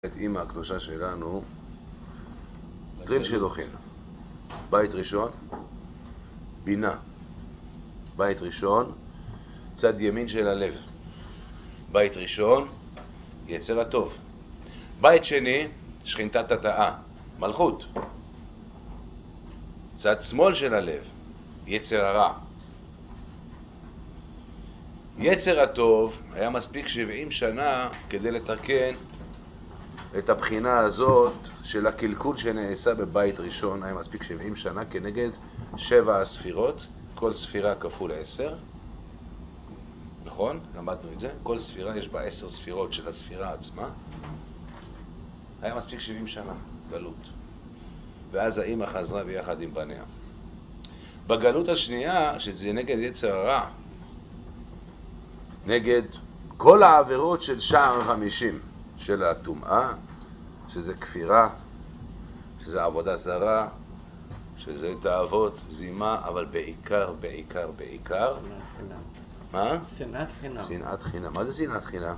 את אמא הקדושה שלנו, טריל שילוחין. בית ראשון, בינה. בית ראשון, צד ימין של הלב. בית ראשון, יצר הטוב. בית שני, שכינתת התאה, מלכות. צד שמאל של הלב, יצר הרע. יצר הטוב היה מספיק 70 שנה כדי לתקן את הבחינה הזאת של הקלקול שנעשה בבית ראשון. היה מספיק 70 שנה כנגד 7 הספירות, כל ספירה כפול 10. נכון? למדנו את זה. כל ספירה יש בה 10 ספירות של הספירה עצמה. היה מספיק 70 שנה, גלות. ואז האמא חזרה ביחד עם בניה. בגלות השנייה, שזה נגד יצר הרע, נגד כל העבירות של שער 50, של הטומאה, שזה כפירה, שזה עבודה זרה, שזה תאוות, זימה, אבל בעיקר, בעיקר, בעיקר. מה? שנאת חינם. שנאת חינם. מה זה שנאת חינם?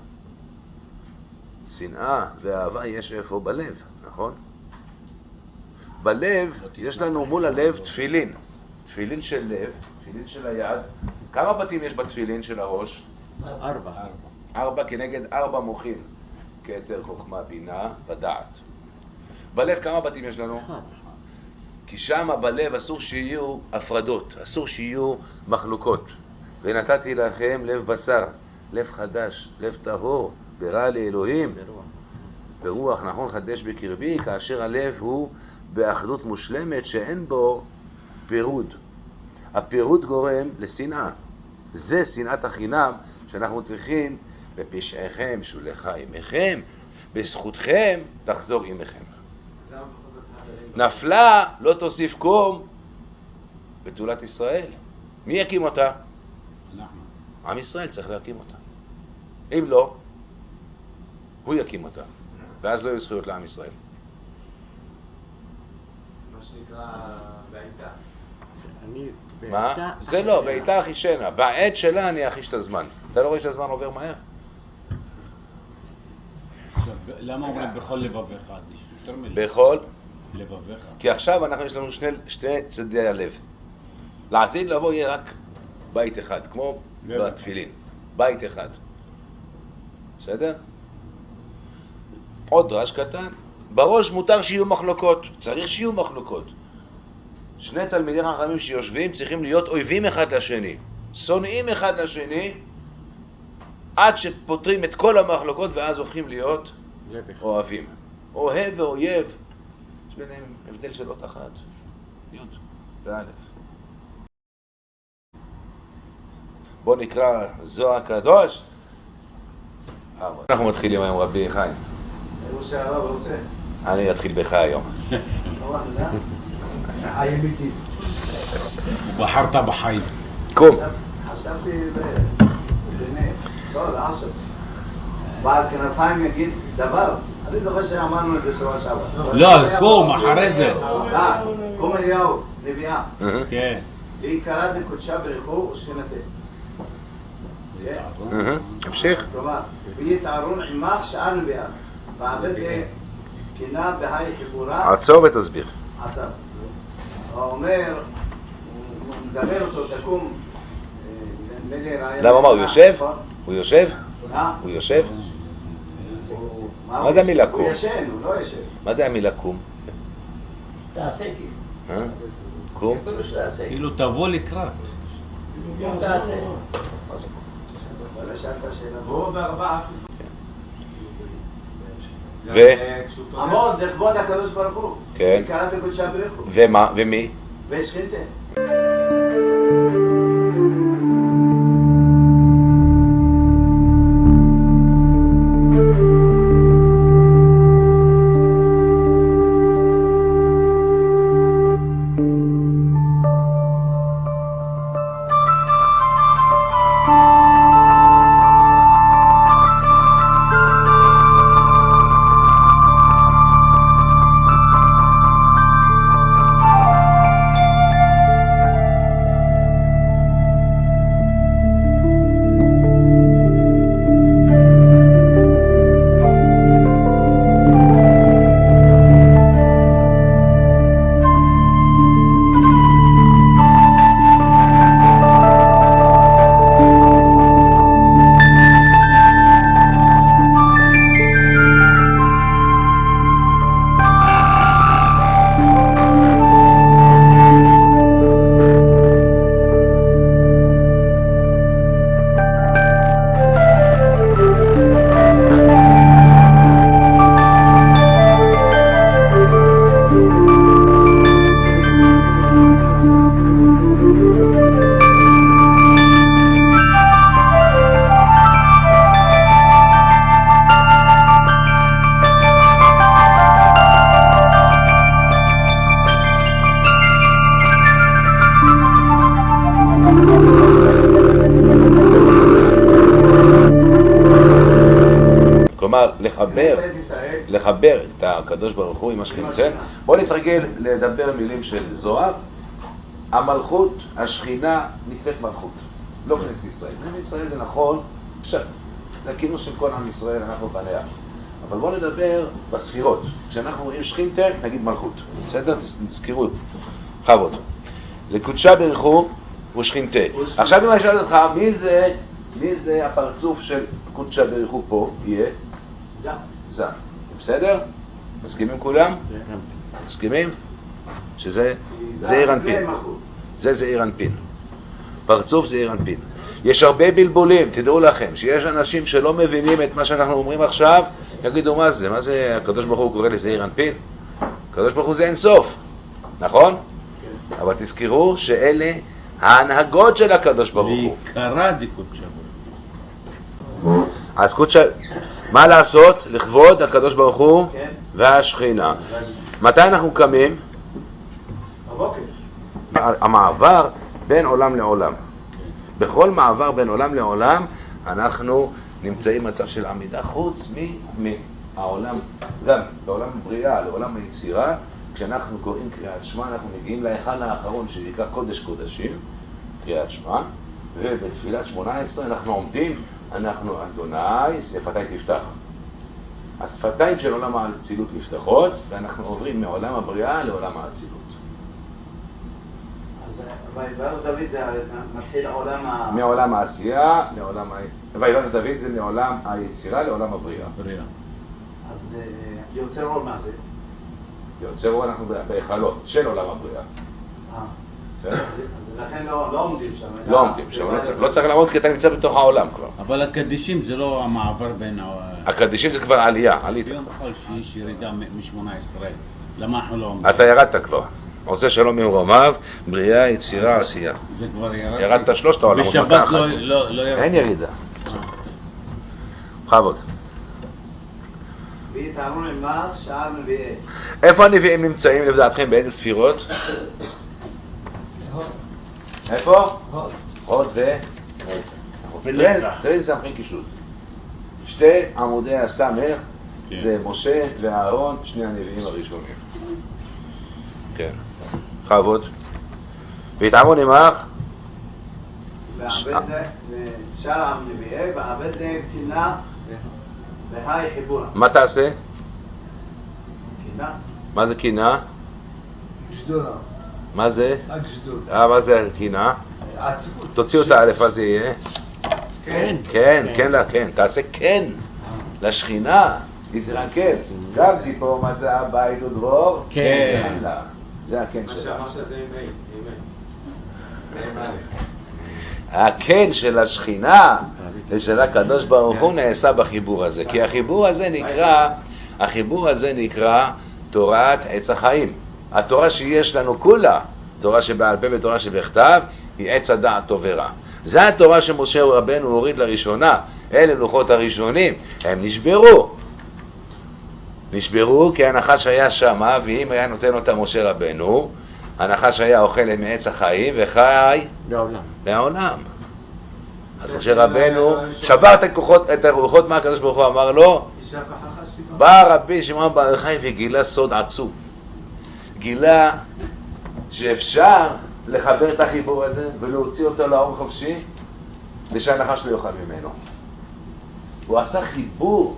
שנאה ואהבה יש איפה? בלב, נכון? בלב יש לנו מול הלב תפילין. תפילין של לב, תפילין של היד. כמה בתים יש בתפילין של הראש? 4. 4 כנגד 4 מוחין. כתר, חוכמה, בינה ודעת. בלב כמה בתים יש לנו? 1. כי שם בלב אסור שיהיו הפרדות, אסור שיהיו מחלוקות. ונתתי לכם לב בשר, לב חדש, לב טהור, ברא לאלוהים. ברוח, נכון, חדש בקרבי, כאשר הלב הוא באחדות מושלמת שאין בו פירוד. הפירוד גורם לשנאה. זה שנאת החינם שאנחנו צריכים בפשעיכם שולחה עמכם, בזכותכם תחזור עמכם. נפלה לא תוסיף קום בתולת ישראל. מי יקים אותה? עם ישראל צריך להקים אותה. אם לא, הוא יקים אותה, ואז לא יהיו זכויות לעם ישראל. מה שנקרא בעיטה. מה? זה לא, בעיטה אחישנה. בעת שלה אני אחיש את הזמן. אתה לא רואה שהזמן עובר מהר? למה אומרים בכל לבביך? אז יש יותר מילים. בכל? לבביך. כי עכשיו יש לנו שני צדי הלב. לעתיד לבוא יהיה רק בית אחד, כמו בתפילין. בית אחד. בסדר? עוד דרש קטן. בראש מותר שיהיו מחלוקות. צריך שיהיו מחלוקות. שני תלמידי חכמים שיושבים צריכים להיות אויבים אחד לשני. שונאים אחד לשני עד שפותרים את כל המחלוקות ואז הופכים להיות אוהבים. אוהב ואויב. יש ביניהם הבדל של אות אחת. י' וא'. בוא נקרא זוהר הקדוש. אנחנו מתחילים היום רבי חיים. איפה שהרב רוצה. אני אתחיל בך היום. חיים איתי. בחרת בחיים. קום. חשבתי זה, באמת, לא, לעשת. בעל כנפיים יגיד דבר. אני זוכר שאמרנו את זה שבוע שעבר. לא, קום, אחרי זה. קום אליהו, נביאה. כן. והיא קראת לקודשה ברכו ושכינתה. המשיך. כלומר, ויתערון עמך שעה נביאה. ועבד כנה בהי חיבורה. עצור ותסביר. עצר. הוא אומר, הוא מזמר אותו, תקום. למה, הוא יושב? הוא יושב? הוא יושב? מה זה המילה קום? הוא ישן, הוא לא ישב. מה זה המילה קום? תעשה כאילו. קום? כאילו תבוא לקראת. תעשה. מה זה? אבל שאלת שאלה. והוא בארבעה. עמוד לכבוד הקדוש ברוך הוא. כן. קראת לקודשה ברכו. ומה? ומי? ושכינתה. כנסת ישראל. לחבר את הקדוש ברוך הוא עם השכינה. בואו נתרגל לדבר מילים של זוהר. המלכות, השכינה, נקראת מלכות, לא כנסת ישראל. כנסת ישראל זה נכון, זה הכינוס של כל עם ישראל, אנחנו בניה. אבל בואו נדבר בספירות. כשאנחנו רואים שכינתה, נגיד מלכות. בסדר? תזכרו. חבוד. לקודשה ברך הוא ושכינתה. עכשיו אם אני אשאל אותך, מי זה הפרצוף של קודשה ברך הוא פה? יהיה? זה. בסדר? מסכימים כולם? מסכימים? שזה זעיר אנפין. זה זעיר אנפין. פרצוף זעיר אנפין. יש הרבה בלבולים, תדעו לכם, שיש אנשים שלא מבינים את מה שאנחנו אומרים עכשיו, תגידו מה זה? מה זה הקדוש ברוך הוא קורא לזעיר אנפין? הקדוש ברוך הוא זה אין סוף, נכון? אבל תזכרו שאלה ההנהגות של הקדוש ברוך הוא. בעיקרה דקודשה. אז קודשה, מה לעשות? לכבוד הקדוש ברוך הוא והשכינה. מתי אנחנו קמים? בבוקר. המעבר בין עולם לעולם. בכל מעבר בין עולם לעולם אנחנו נמצאים במצב של עמידה, חוץ מהעולם, גם בעולם הבריאה, לעולם היצירה. כשאנחנו קוראים קריאת שמע, אנחנו מגיעים להיכל האחרון שנקרא קודש קודשים, קריאת שמע, ובתפילת 18 אנחנו עומדים, אנחנו אדוני, שפתיים תפתח. השפתיים של עולם האצילות נפתחות, ואנחנו עוברים מעולם הבריאה לעולם האצילות. אז ויברך דוד זה מתחיל עולם מעולם העשייה לעולם ויברך דוד זה מעולם היצירה לעולם הבריאה. אז יוצר אור מה זה? יוצר אור אנחנו בהיכלות של עולם הבריאה. אז לכן לא עומדים שם. לא עומדים שם, לא צריך לעמוד כי אתה נמצא בתוך העולם כבר. אבל הקדישים זה לא המעבר בין... הקדישים זה כבר עלייה, עלית. ביום חול שיש ירידה מ-18, למה אנחנו לא עומדים? אתה ירדת כבר. עושה שלום ממרומיו, בריאה, יצירה, עשייה. זה כבר ירד. ירדת שלושת העולמות. בשבת לא ירד. אין ירידה. חבוד. ויתאמרו למך שאר נביאי. איפה הנביאים נמצאים לדעתכם? באיזה ספירות? איפה? הוד ו... תראי זה סמכי קישוט. שתי עמודי הסמך זה משה ואהרון, שני הנביאים הראשונים. כן. חבוד. ויתאמרו למך שאר עם נביאי ועבד להם קינה והי חיבורה. מה תעשה? קינה. מה זה קינה? ג'דולה. מה זה? הג'דולה. מה זה קינה? עצבות. תוציאו את האלף, מה זה יהיה? כן. כן, כן לה, כן. תעשה כן לשכינה. יזרע כן. גם ציפור מצא בית ודרור. כן. לה. זה הכן מה שלה. שאמרת זה אמן. הכן של השכינה ושל הקדוש ברוך הוא נעשה בחיבור הזה. כי החיבור הזה נקרא תורת עץ החיים. התורה שיש לנו כולה, תורה שבעל פה ותורה שבכתב, היא עץ הדעת טוב ורע. זו התורה שמשה רבנו הוריד לראשונה. אלה לוחות הראשונים, הם נשברו כי הנחש היה שמה, ואם היה נותן אותה משה רבנו, הנחש היה אוכל מעץ החיים וחי לעולם. אז משה רבנו שבר את הרוחות, מה הקדוש ברוך הוא אמר לו? בא רבי שמעון בר יוחאי וגילה סוד עצום. גילה שאפשר לחבר את החיבור הזה ולהוציא אותו לאור חופשי ושהנחש לא יאכל ממנו. הוא עשה חיבור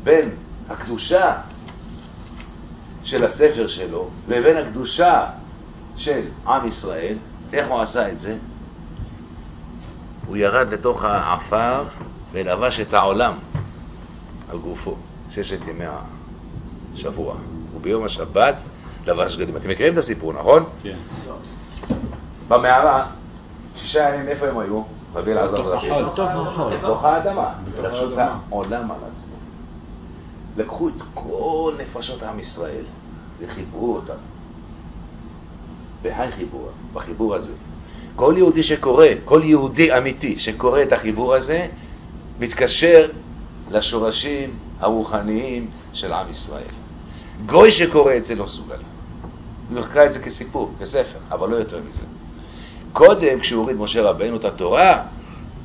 בין הקדושה של הספר שלו לבין הקדושה של עם ישראל. איך הוא עשה את זה? הוא ירד לתוך העפר ולבש את העולם על גופו, 6 ימי השבוע. וביום השבת לבש בגדים. אתם מכירים את הסיפור, נכון? כן. במערה, 6 ימים איפה הם היו? רבי אלעזר ורבי. בתוך האדמה. לבשו את העולם על עצמו. לקחו את כל נפשות עם ישראל וחיברו אותם. בהי חיבור, בחיבור הזה. כל יהודי שקורא, כל יהודי אמיתי שקורא את החיבור הזה, מתקשר לשורשים הרוחניים של עם ישראל. גוי שקורא את זה לא סובל. הוא יקרא את זה כסיפור, כספר, אבל לא יותר מזה. קודם, כשהוא הוריד משה רבנו את התורה,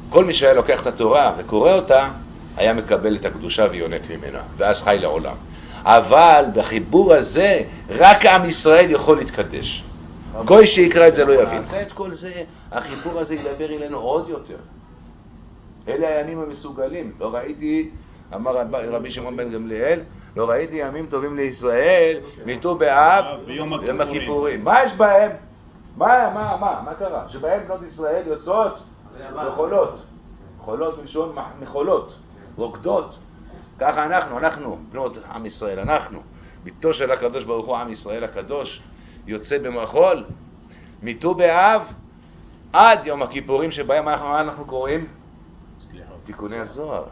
כל מי שהיה לוקח את התורה וקורא אותה, היה מקבל את הקדושה ויונק ממנה, ואז חי לעולם. אבל בחיבור הזה, רק עם ישראל יכול להתקדש. גוי שיקרא את זה לא יבין. נעשה את כל זה, החיבור הזה ידבר אלינו עוד יותר. אלה הימים המסוגלים. לא ראיתי, אמר רבי שמעון בן גמליאל, לא ראיתי ימים טובים לישראל, מיט"ו באב ויום הכיפורים. מה יש בהם? מה קרה? שבהם בנות ישראל יוצאות מחולות. חולות מלשון מחולות, רוקדות. ככה אנחנו בנות עם ישראל, אנחנו, ביתו של הקדוש ברוך הוא עם ישראל הקדוש, יוצא במחול, מיט"ו באב עד יום הכיפורים שבהם אנחנו קוראים תיקוני הזוהר.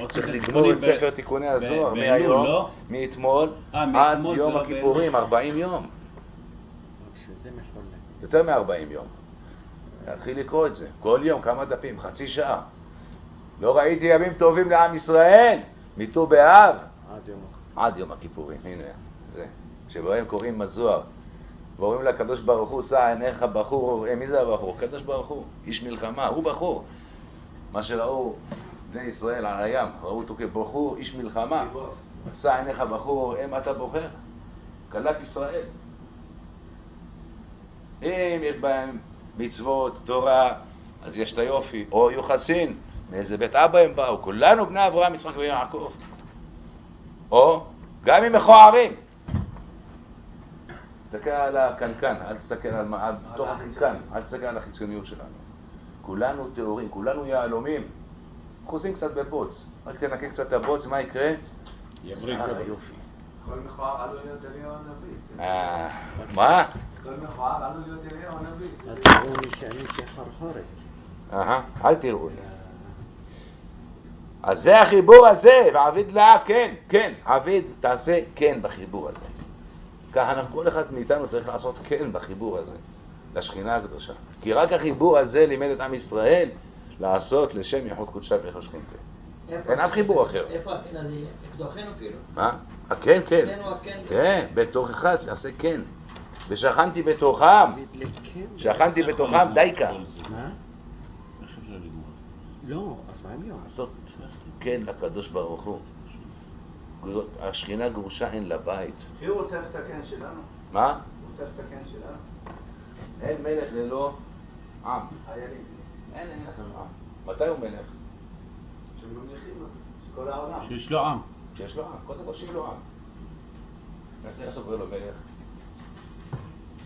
צריך לגמור את ספר תיקוני הזוהר מהיום, מאתמול עד יום הכיפורים, 40 יום. יותר מ-40 יום. להתחיל לקרוא את זה, כל יום כמה דפים, חצי שעה. לא ראיתי ימים טובים לעם ישראל, מיט"ו באב עד יום הכיפורים. הנה זה, שבהם קוראים הזוהר ואומרים לקדוש ברוך הוא, שא עיניך בחור. מי זה הבחור? קדוש ברוך הוא, איש מלחמה, הוא בחור. מה שראו בני ישראל על הים, ראו אותו כבחור, איש מלחמה. שא עיניך בחור, אתה בוחר, כלת ישראל. אם יש בהם מצוות, תורה, אז יש את היופי. או יוחסין, מאיזה בית אבא הם באו, כולנו בני אברהם, יצחק ויעקב. או גם אם מכוערים. תסתכל על הקנקן, אל תסתכל על תוך הקנקן, אל תסתכל על החיצוניות שלנו. כולנו טהורים, כולנו יהלומים. חוזים קצת בבוץ, רק תנקה קצת הבוץ, מה יקרה? יבריק היופי. כל מכוער עלול להיות אליהו הנביא. מה? כל מכוער עלול להיות אליהו הנביא. אל תראו מי שאני שחרחורת. אל תראו. אז זה החיבור הזה, ועביד לה, כן, עביד, תעשה כן בחיבור הזה. ככה כל אחד מאיתנו צריך לעשות כן בחיבור הזה, לשכינה הקדושה. כי רק החיבור הזה לימד את עם ישראל לעשות לשם ייחוד קודשה ויחוד שכינתה. אין אף חיבור אחר. איפה הכן הזה? בתוכנו כאילו? מה? כן. כן, בתוכך תעשה כן. ושכנתי בתוכם, דייקה. מה? לא, 40 יום. לעשות כן לקדוש ברוך הוא. השכינה גרושה אין לבית. כי הוא רוצה לתקן שלנו. מה? הוא רוצה לתקן שלנו. אין מלך ללא עם. חיילים. אין מלך ללא עם. מתי הוא מלך? שממליכים לו. שכל העולם. שיש לו עם. שיש לו עם. קודם כל שיהיה לו עם. איך אתה קורא לו מלך?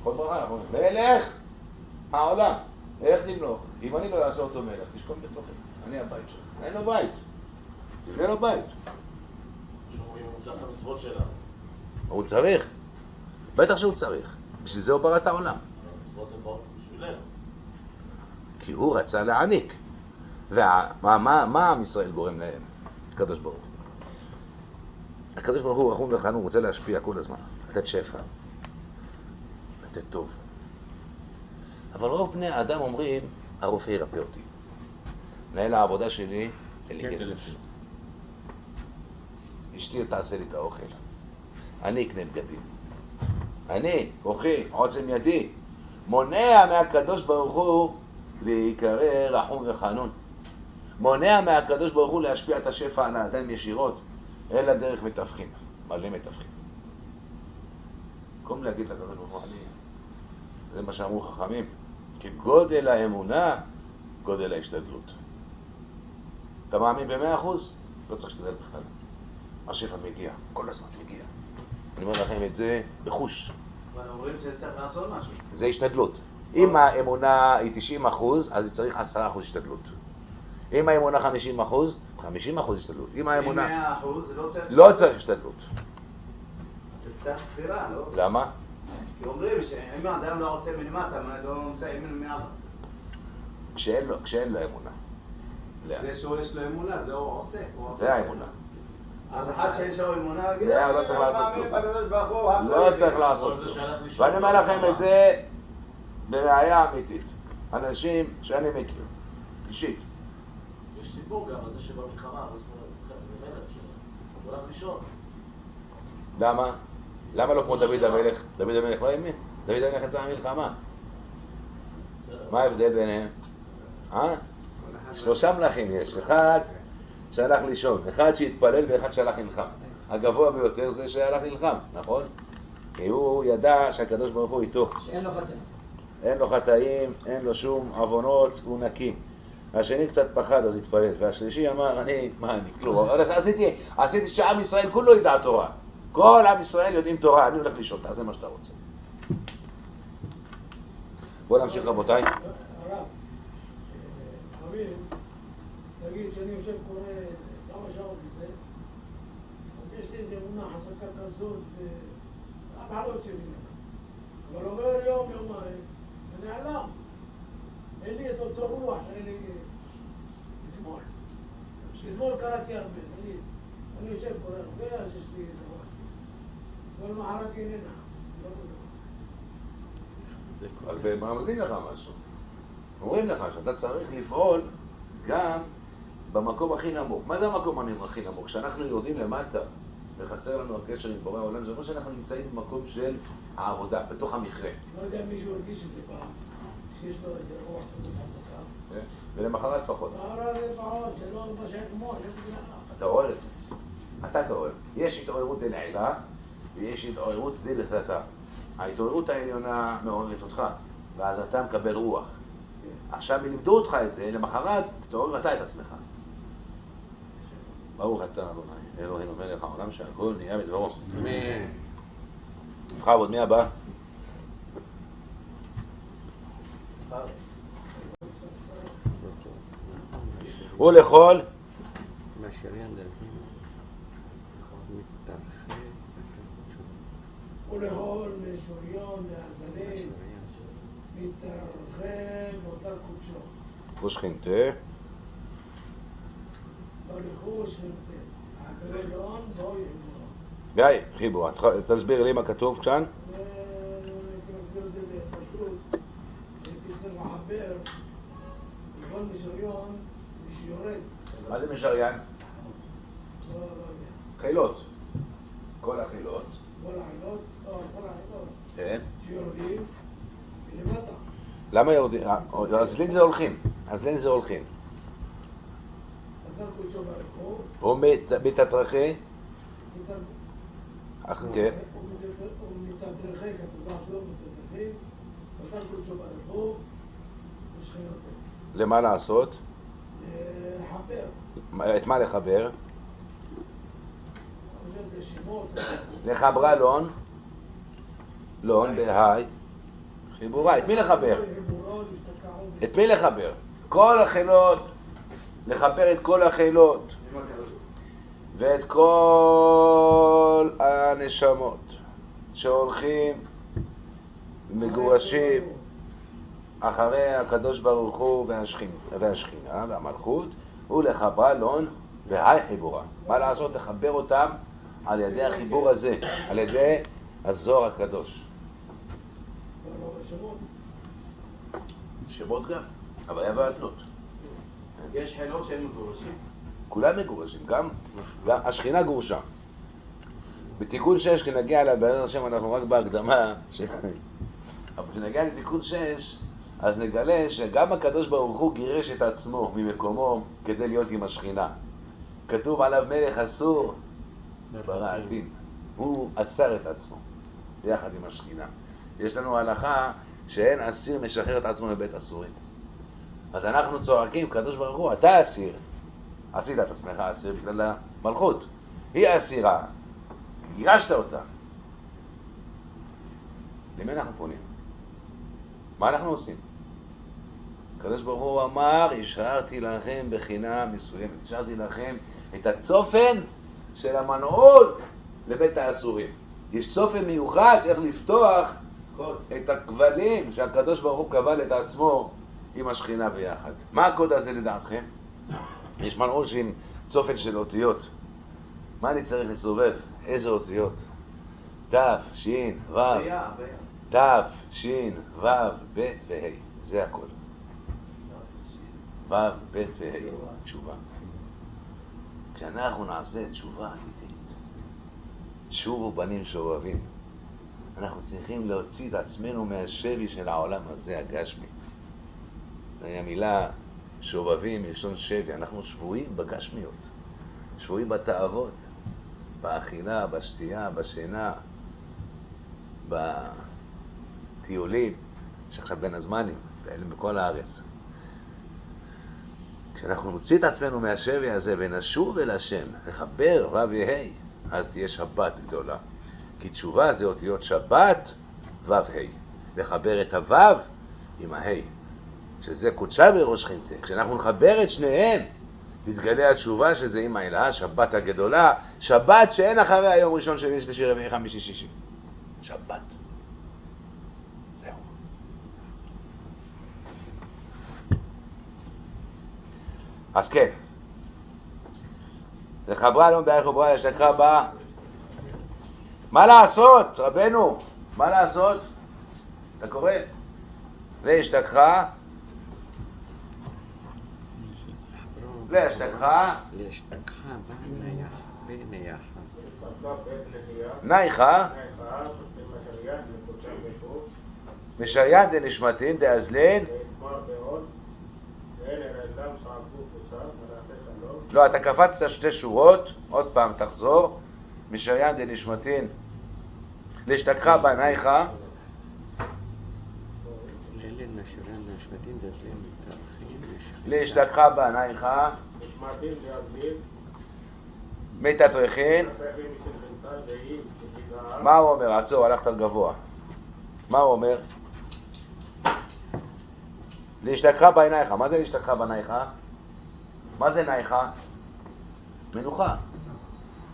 כל ברכה אנחנו אומרים, מלך העולם. איך נמלוך? אם אני לא אעשה אותו מלך, תשכון בתוכי. אני הבית שלך. אין לו בית. תבנה לו בית. שאומרים, הוא צריך את המצוות שלנו. הוא צריך. בטח שהוא צריך. בשביל זה הוא ברא את העולם. המצוות הן באות בשבילנו. כי הוא רצה להעניק. ומה עם ישראל גורם להם? הקדוש ברוך הוא. הקדוש ברוך הוא רחום וחנון, הוא רוצה להשפיע כל הזמן. לתת שפע. לתת טוב. אבל רוב בני האדם אומרים, הרופא ירפא אותי. מנהל העבודה שלי, אין לי כסף. אשתי תעשה לי את האוכל. אני אקנה בגדים. אני, כוחי, עוצם ידי, מונע מהקדוש ברוך הוא להיקרא רחום וחנון. מונע מהקדוש ברוך הוא להשפיע את השפע על האדם ישירות, אלא דרך מתווכים, מלא מתווכים. במקום להגיד לקדוש ברוך הוא, זה מה שאמרו חכמים, כי גודל האמונה, גודל ההשתדלות. אתה מאמין ב100%? לא צריך להשתדל בכלל. השפע מגיע, כל הזמן מגיע. אני אומר לכם את זה בחוש. אבל אומרים שצריך לעשות משהו. זה השתדלות. אם האמונה היא 90%, אז צריך 10% השתדלות. אם האמונה 50%, 50% השתדלות. אם האמונה... 100% זה לא צריך השתדלות. זה קצת סתירה, לא? למה? כי אומרים שאם האדם לא עושה מלמטה, לא מסיים מלמעלה. כשאין לו אמונה. זה שהוא יש לו אמונה, זה הוא עושה. זה האמונה. אז אחד שיש לו אמונה, לא צריך לעשות כלום. לא צריך לעשות כלום. ואני אומר לכם את זה בראיה אמיתית. אנשים שאני מכיר, אישית. יש סיפור גם על זה שבמלחמה, זה מלך שהוא הולך לישון. למה? למה לא כמו דוד המלך? דוד המלך לא האמין? דוד המלך יצא מהמלחמה. מה ההבדל ביניהם? 3 מלכים יש. אחד שהלך לישון, אחד שהתפלל ואחד שהלך לנחם. הגבוה ביותר זה שהלך לנחם, נכון? כי הוא ידע שהקדוש ברוך הוא איתו. שאין לו חטאים. אין לו חטאים, אין לו שום עוונות, הוא נקי. השני קצת פחד אז התפלל, והשלישי אמר, אני כלום. עשיתי שעם ישראל כולו ידע תורה. כל עם ישראל יודעים תורה, אני הולך לישון, תעשה מה שאתה רוצה. בואו נמשיך רבותיי. הרב, נגיד שאני יושב קורא כמה שעות בזה, אז יש לי איזה אמונה חזקה כזאת, ואף אחד לא יוצא ממנה. אבל אומר יום, יומיים, זה נעלם. אין לי את אותו רוח שהיה לי אתמול. אתמול קראתי הרבה, נגיד, אני יושב קורא הרבה, אז יש לי איזה רוח. אבל מחרת איננה, זה לא אותו דבר. אז מרמזים לך משהו. אומרים לך שאתה צריך לפעול גם במקום הכי נמוך. מה זה המקום הכי נמוך? כשאנחנו יורדים למטה וחסר לנו הקשר עם בורא העולם, זה אומר שאנחנו נמצאים במקום של העבודה, בתוך המכרה. לא יודע אם מישהו הרגיש את זה פעם, שיש לו איזה רוח כזאת חזקה. ולמחרת פחות. מחרת לפחות, זה לא מה שאתמול, יש לי ככה. אתה רואה את זה. אתה תעורר. יש התעוררות דלעילה ויש התעוררות דלתתה. ההתעוררות העליונה מעוררת אותך, ואז אתה מקבל רוח. עכשיו לימדו אותך את זה, למחרת תעורר אתה את עצמך. ברוך אתה אדוני, אלוהינו מלך העולם שהכל נהיה מדברו. אמן. בכבוד, מי הבא? ולכל מהשריין להזין מתרחק ולכל משוריון והזנים מתרחק באותר קודשו. ושכינתה. ברכוש חינתה. הגרלון בו יבוא. ביי, חיבור, תסביר לי מה כתוב כאן. הייתי מסביר את זה בפשוט. הייתי צריך לחבר לכל משוריון שיורד. מה זה משריין? לא יודע. חילות. כל החילות. כל החילות, כן. שיורדים למטה. למה יורדים? אז לין זה הולכים. באותר קודשו ברחוב. הוא מתתרחק. כן. הוא מתדרכי, כתוב שלו מתדרכי, באותר קודשו ברחוב ושכינותו. למה לעשות? לחבר. את מה לחבר? זה שמות. לחברה לון. לון בהי. חיבורה. את מי לחבר? את מי לחבר? כל החילות. לחבר את כל החילות. ואת כל הנשמות שהולכים מגורשים אחרי הקדוש ברוך הוא והשכינה והמלכות, ולחברה לון והי חיבורה. מה לעשות? לחבר אותם על ידי החיבור הזה, על ידי הזוהר הקדוש. שמות גם, אבל היה והתלות. יש חילות שהם מגורשים. כולם מגורשים, גם השכינה גורשה. בתיקון 6, כשנגיע לבעזרת השם, אנחנו רק בהקדמה, אבל כשנגיע לתיקון 6, אז נגלה שגם הקדוש ברוך הוא גירש את עצמו ממקומו כדי להיות עם השכינה. כתוב עליו מלך אסור ברעתים. הוא אסר את עצמו יחד עם השכינה. יש לנו הלכה שאין אסיר משחרר את עצמו מבית אסורים. אז אנחנו צועקים, קדוש ברוך הוא, אתה אסיר. עשית את עצמך אסיר בגלל המלכות. היא אסירה. גירשת אותה. למי אנחנו פונים? מה אנחנו עושים? הקדוש ברוך הוא אמר, השארתי לכם בחינה מסוימת. השארתי לכם את הצופן של המנעול לבית האסורים. יש צופן מיוחד איך לפתוח את הכבלים שהקדוש ברוך הוא קבל את עצמו עם השכינה ביחד. מה הקוד הזה לדעתכם? יש מנעול עם צופן של אותיות. מה אני צריך לסובב? איזה אותיות? תף, שין, וו. תף, שין, וו, בית וה'. זה הכל. וו, בית וה'. תשובה. כשאנחנו נעשה תשובה אמיתית, שובו בנים שובבים, אנחנו צריכים להוציא את עצמנו מהשבי של העולם הזה, הגשמי. זו המילה שובבים, מלשון שבי. אנחנו שבויים בגשמיות. שבויים בתאוות, באכילה, בשתייה, בשינה, בטיולים, יש עכשיו בין הזמנים, ואלה בכל הארץ. כשאנחנו נוציא את עצמנו מהשבי הזה ונשוב אל השם, לחבר ו' וה', אז תהיה שבת גדולה. כי תשובה זה אותיות שבת ו' ה'. לחבר את הו' עם ה', שזה קודשה בראש שכינתה. כשאנחנו נחבר את שניהם, תתגלה התשובה שזה עם האלה, שבת הגדולה, שבת שאין אחריה יום ראשון, שני, שלישי, רביעי, חמישי, שישי. שבת. זהו. אז כן, לחברה לא בערך ובראה להשתכחה בה. מה לעשות, רבנו? מה לעשות? אתה קורא? להשתכחה, להשתכחה, נייחה, משיין דנשמתין דאזלין. לא, אתה קפצת שתי שורות, עוד פעם תחזור. משיין דנשמתין להשתכחה בנייחה, להשתכחה בנייחה, מתתרכין. מה הוא אומר? עצור, הלכת גבוה. מה הוא אומר? להשתכחה בעינייך. מה זה להשתכחה בעינייך? מה זה נייחה? מנוחה.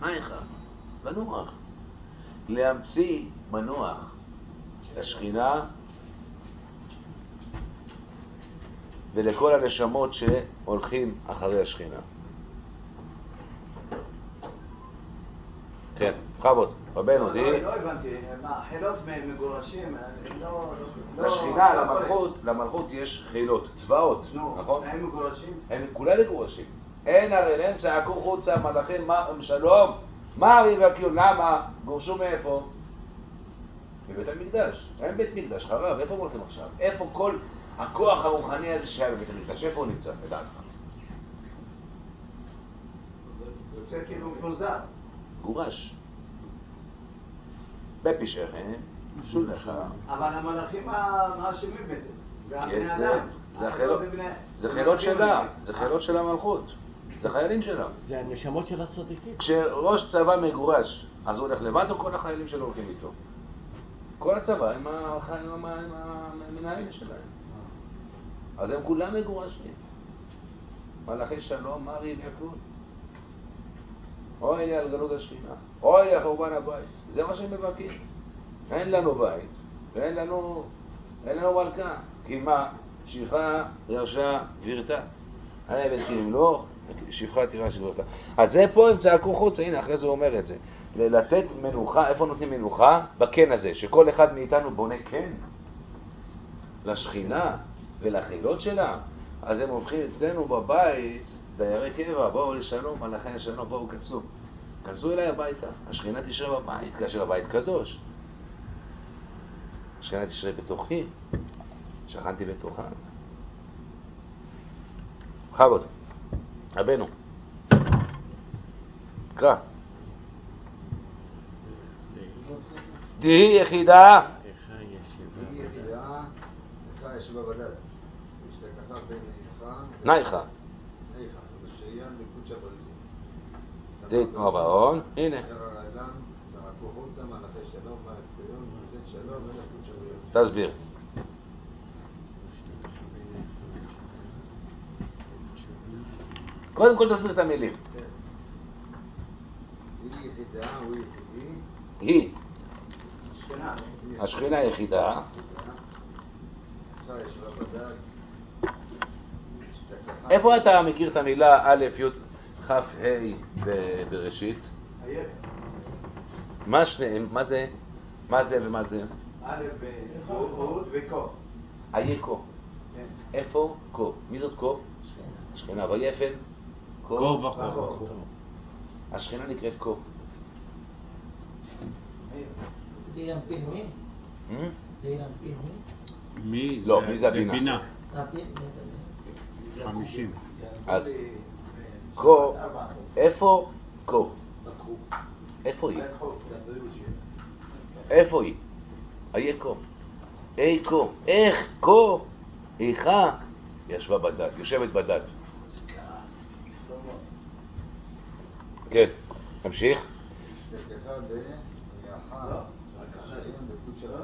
נייחה, מנוח. להמציא מנוח לשכינה ולכל הנשמות שהולכים אחרי השכינה. כן, בכבוד, רבנו, די. לא הבנתי, חילות מגורשים, לשכינה, למלכות יש חילות, צבאות, נכון? הם מגורשים? הם כולם מגורשים. אין הרי להם צעקו חוצה מלאכים שלום, מה הרי והקיום, למה? גורשו מאיפה? מבית המקדש. אין בית מקדש, חרב, איפה הם הולכים עכשיו? איפה כל הכוח הרוחני הזה שהיה בבית המקדש? איפה הוא נמצא? לדעתך? יוצא כאילו מוזר. גורש. בפשעיכם, שולחה. אבל המלאכים מאשימים בזה. זה הבני כן, אדם. זה חילות שלה, זה חילות של המלכות. זה חיילים שלה. זה הנשמות של הצדיקים. כשראש צבא מגורש, אז הוא הולך לבד או כל החיילים שלו הולכים איתו? כל הצבא עם המנהלים שלהם. אז הם כולם מגורשים. מלאכי שלום, מרי והכול. אוי לי על גלות השכינה, אוי לי על חורבן הבית. זה מה שהם מבקרים. אין לנו בית, ואין לנו מלכה. כי מה? שפחה, ירשה, גבירתה. העבד כי ימלוך, שפחה תירש גבירתה. אז זה פה הם צעקו חוץ, הנה אחרי זה הוא אומר את זה. לתת מנוחה, איפה נותנים מנוחה? בקן הזה, שכל אחד מאיתנו בונה קן לשכינה ולחילות שלה. אז הם הופכים אצלנו בבית, דיירי קבע, בואו לשלום, מלאכי השלום, בואו כנסו אליי הביתה. השכינה תשרה בבית, כאשר הבית קדוש. השכינה תשרה בתוכי, שכנתי בתוכה. בכבוד, רבנו, קרא. די יחידה. היא יחידה, לך ישבה בדד. השתכחה בין נייחה. ושיין לקודשא בריחו. די תנועה בעון, הנה. צעקו חוצה מלאכי שלום, מלך ציון, מלכת שלום, מלך קודשא בריחו. תסביר. קודם כל תסביר את המילים. היא יחידה, הוא יחידי. היא. השכינה. השכינה היחידה. לך ישבה בדד. איפה אתה מכיר את המילה א', י', כ', ה' בראשית? הילד. מה שניהם? מה זה? מה זה ומה זה? א' ועוד וקו. היקו. כן. איפה? קו. מי זאת קו? השכינה. ויפן? כה וכה. השכינה נקראת קו. זה ינפיל מי? זה ינפיל מי? מי? לא, מי זה הבינה? בינה. ינפיל מי? 50. אז קו, איפה כה. לקחו. איפה היא? איפה היא? איה כה. אי כה. איך כה? איכה? ישבה בדת, יושבת בדת. כן, נמשיך. אשתקך ביחד. דקות שלו.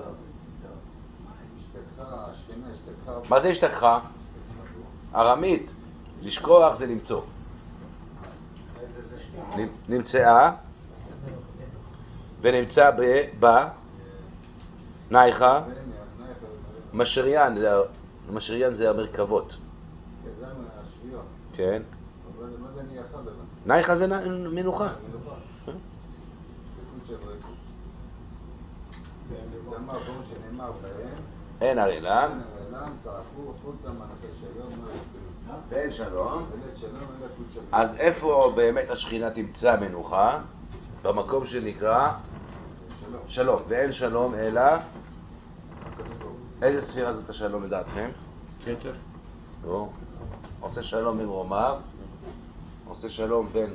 אשתקך, השכנה אשתקך. מה זה השתכחה? ארמית. לשכוח זה למצוא. נמצאה ונמצא נייחה. משריין זה המרכבות. זה השביעות. כן. מה זה נייחה באמת? נייחה זה מנוחה. דקות שלו. דמה בו שנאמר בהם. אין הרי לם. לם צעקו חוצה מלאכי שלום. ואין שלום. בלית שלום אלא קוד שלום. אז איפה באמת השכינה תמצא מנוחה? במקום שנקרא שלום. ואין שלום אלא... איזה ספירה זאת השלום לדעתכם? כתר. לא. עושה שלום במרומיו, עושה שלום בין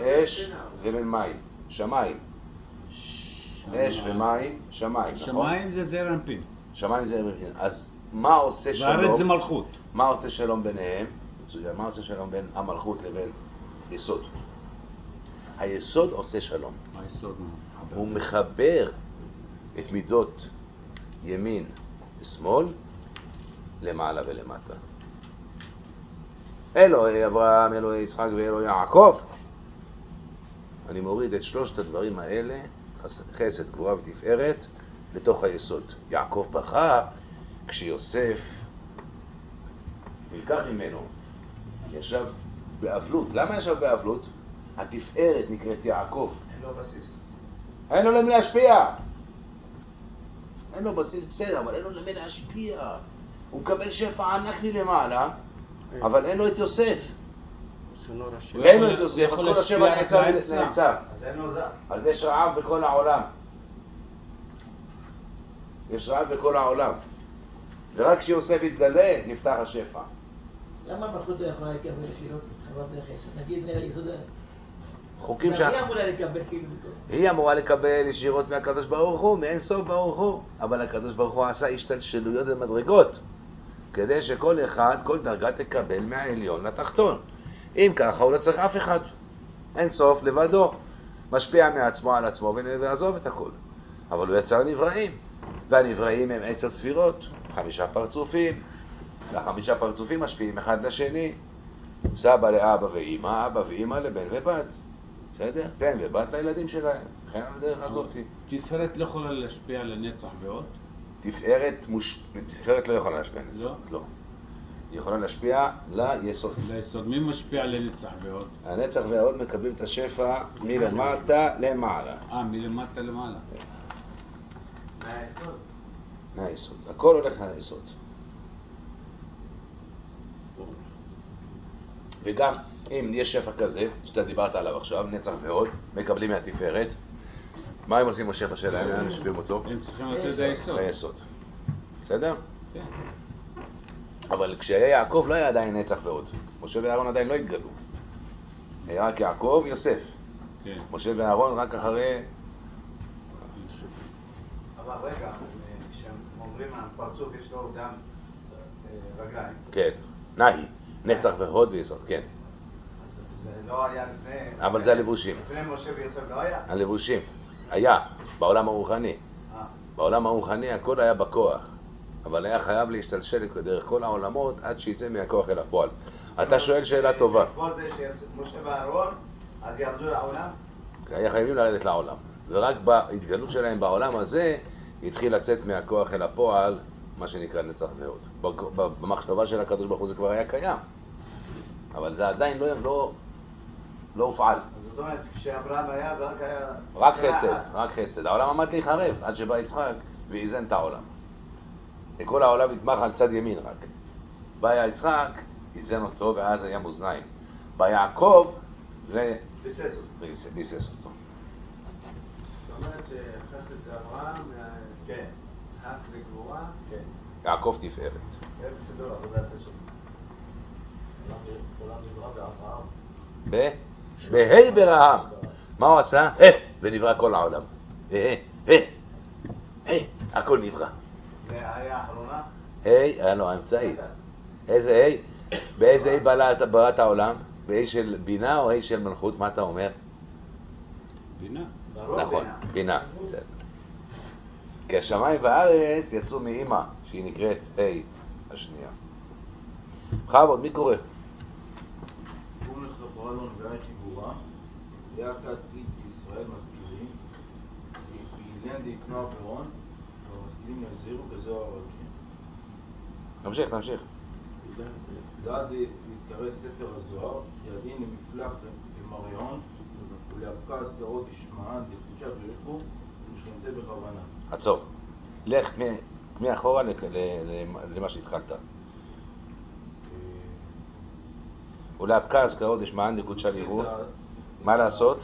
אש ובין מים. שמיים. אש ומים, שמיים, נכון? שמיים זה זעיר אנפין. שמיים זה אנפין. אז מה עושה שלום? וארץ זה מלכות. מה עושה שלום ביניהם? מצוין. מה עושה שלום בין המלכות לבין יסוד? היסוד עושה שלום. היסוד. הוא מחבר את מידות ימין ושמאל למעלה ולמטה. אלוהי אברהם, אלוהי יצחק ואלוהי יעקב. אני מוריד את שלושת הדברים האלה, חסד, גבורה ותפארת, לתוך היסוד. יעקב בכה כשיוסף נלקח ממנו, ישב באבלות. למה ישב באבלות? התפארת נקראת יעקב. אין לו בסיס. אין לו למי להשפיע. אין לו בסיס בסדר, אבל אין לו למי להשפיע. הוא מקבל שפע ענק מלמעלה, אבל אין לו את יוסף. ואין לו את יוסף, אז כל השפע נעצר. אז אין לו זר. אז יש רעב בכל העולם. יש רעב בכל העולם. ורק כשיוסף יתגלה, נפתח השפע. למה המלכות לא יכולה לקבל ישירות חברת דרך יסוד? נגיד יסוד... חוקים היא אמורה לקבל כאילו בכל. היא אמורה לקבל ישירות מהקדוש ברוך הוא, מאין סוף ברוך הוא. אבל הקדוש ברוך הוא עשה השתלשלויות ומדרגות, כדי שכל אחד, כל דרגה תקבל מהעליון לתחתון. אם ככה הוא לא צריך אף אחד. אין סוף לבדו. משפיע מעצמו על עצמו ועזוב את הכל. אבל הוא יצר נבראים. והנבראים הם 10 ספירות, 5 פרצופים. וה5 פרצופים משפיעים אחד לשני. סבא לאבא ואמא, אבא ואמא לבן ובת. בסדר? בן ובת לילדים שלהם. לכן על הדרך הזאת. תפארת לא יכולה להשפיע לנצח ועוד? תפארת לא יכולה להשפיע לנצח. לא? לא. היא יכולה להשפיע ליסוד. ליסוד. מי משפיע לנצח ועוד? הנצח והעוד מקבלים את השפע מלמטה למעלה. מלמטה למעלה. מהיסוד. מהיסוד. הכל הולך מהיסוד. וגם אם יש שפע כזה, שאתה דיברת עליו עכשיו, נצח ועוד, מקבלים מהתפארת, מה הם עושים בשפע שלהם? הם משפיעים אותו? הם צריכים לתת את היסוד. ליסוד. בסדר? כן. אבל כשהיה יעקב לא היה עדיין נצח ועוד. משה ואהרון עדיין לא התגלו. היה רק יעקב ויוסף. כן. משה ואהרון רק אחרי... אבל רגע, כשהם אומרים הפרצוף יש לו גם רגליים. כן, נהי, נצח והוד ויסוד, כן. אז זה לא היה לפני... אבל זה הלבושים. לפני משה ויוסף לא היה? הלבושים. היה, בעולם הרוחני. בעולם הרוחני הכל היה בכוח. אבל היה חייב להשתלשל דרך כל העולמות עד שיצא מהכוח אל הפועל. אתה שואל שאלה טובה. כל זה שמשה ואהרון, אז ירדו לעולם? היה חייבים לרדת לעולם. ורק בהתגלות שלהם בעולם הזה, התחיל לצאת מהכוח אל הפועל, מה שנקרא נצח והוד. במחשבה של הקדוש ברוך הוא זה כבר היה קיים. אבל זה עדיין לא הופעל. אז זאת אומרת, כשאברהם היה, זה רק היה... רק חסד. העולם עמד להיחרב עד שבא יצחק ואיזן את העולם. וכל העולם נתמך על צד ימין רק. בא יצחק, איזן אותו ואז היה מאזניים. בא יעקב וביסס אותו. זאת אומרת שחסד זה אברהם, כן. יצחק וגבורה. כן. יעקב תפארת. זה בסדר, עבודת השם. עולם נברא באברהם. בה' ברעם. מה הוא עשה? ונברא כל העולם. הכל נברא. זה היה האחרונה? היה לו האמצעית. איזה באיזה בראת העולם? בה' של בינה או ה' של מלכות? מה אתה אומר? בינה. נכון, בינה. בסדר. כי השמיים והארץ יצאו מאמא, שהיא נקראת ה' השנייה. בכבוד, מי קורא? קום לך ברלון ואי חיבורה, יעקד אית ישראל משכילים, ואילן דיקנוע פירון, והמשכילים יזהירו כזוהר הרקיע. תמשיך. דעת להתקרא ספר הזוהר, כי הדין למפלח למריון, ולאבקה הסגרות ישמען, לקדושה בריחו, ושכנתה בכוונה. עצור. לך מאחורה למה שהתחלת. ולאבקה הזכרות ישמען לקודשה בריחו. מה לעשות?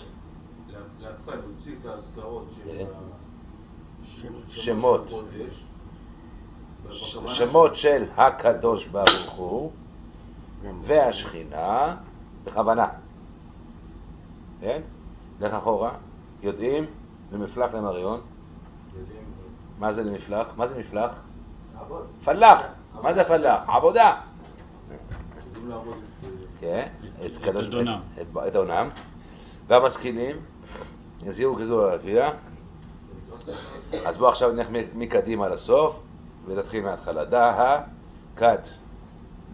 להבקה, להוציא את ההזכרות של שמות. הקודש, שמות של הקדוש ברוך הוא והשכינה בכוונה. כן? לך אחורה. יודעים למפלח למריון. מה זה למפלח? מה זה מפלח? עבוד. פלח. מה זה פלח? עבודה. יודעים לעבוד כן, את אדונם. והמשכילים יזהירו כזוהר הרקיע. אז בואו עכשיו נלך מקדימה לסוף ונתחיל מההתחלה.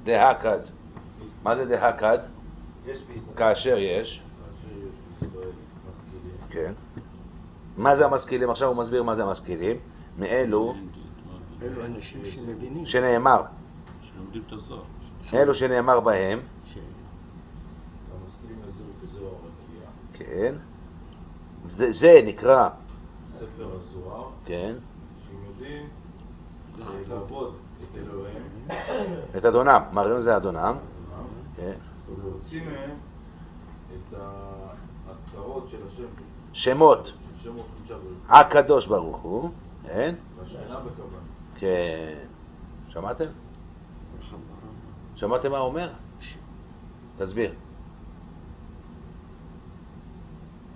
דהקד. מה זה דהקד? יש בישראל. כאשר יש. בישראל משכילים. כן. מה זה המשכילים? עכשיו הוא מסביר מה זה המשכילים. מאלו אלו אנשים שמבינים. שנאמר. שלומדים את הזוהר. אלו שנאמר בהם. המשכילים יזהירו כזוהר הרקיע. כן. זה נקרא. ספר הזוהר. כן. שהם יודעים לעבוד את אלוהים, את אדונם. מריון זה אדונם. כן. ולהוציא מהם את ההזכרות של השם, שמות. של שמות קודשה בריחו, הקדוש ברוך הוא. כן. והשכינה בכוונה. כן. שמעתם? שמעתם מה הוא אומר? תסביר.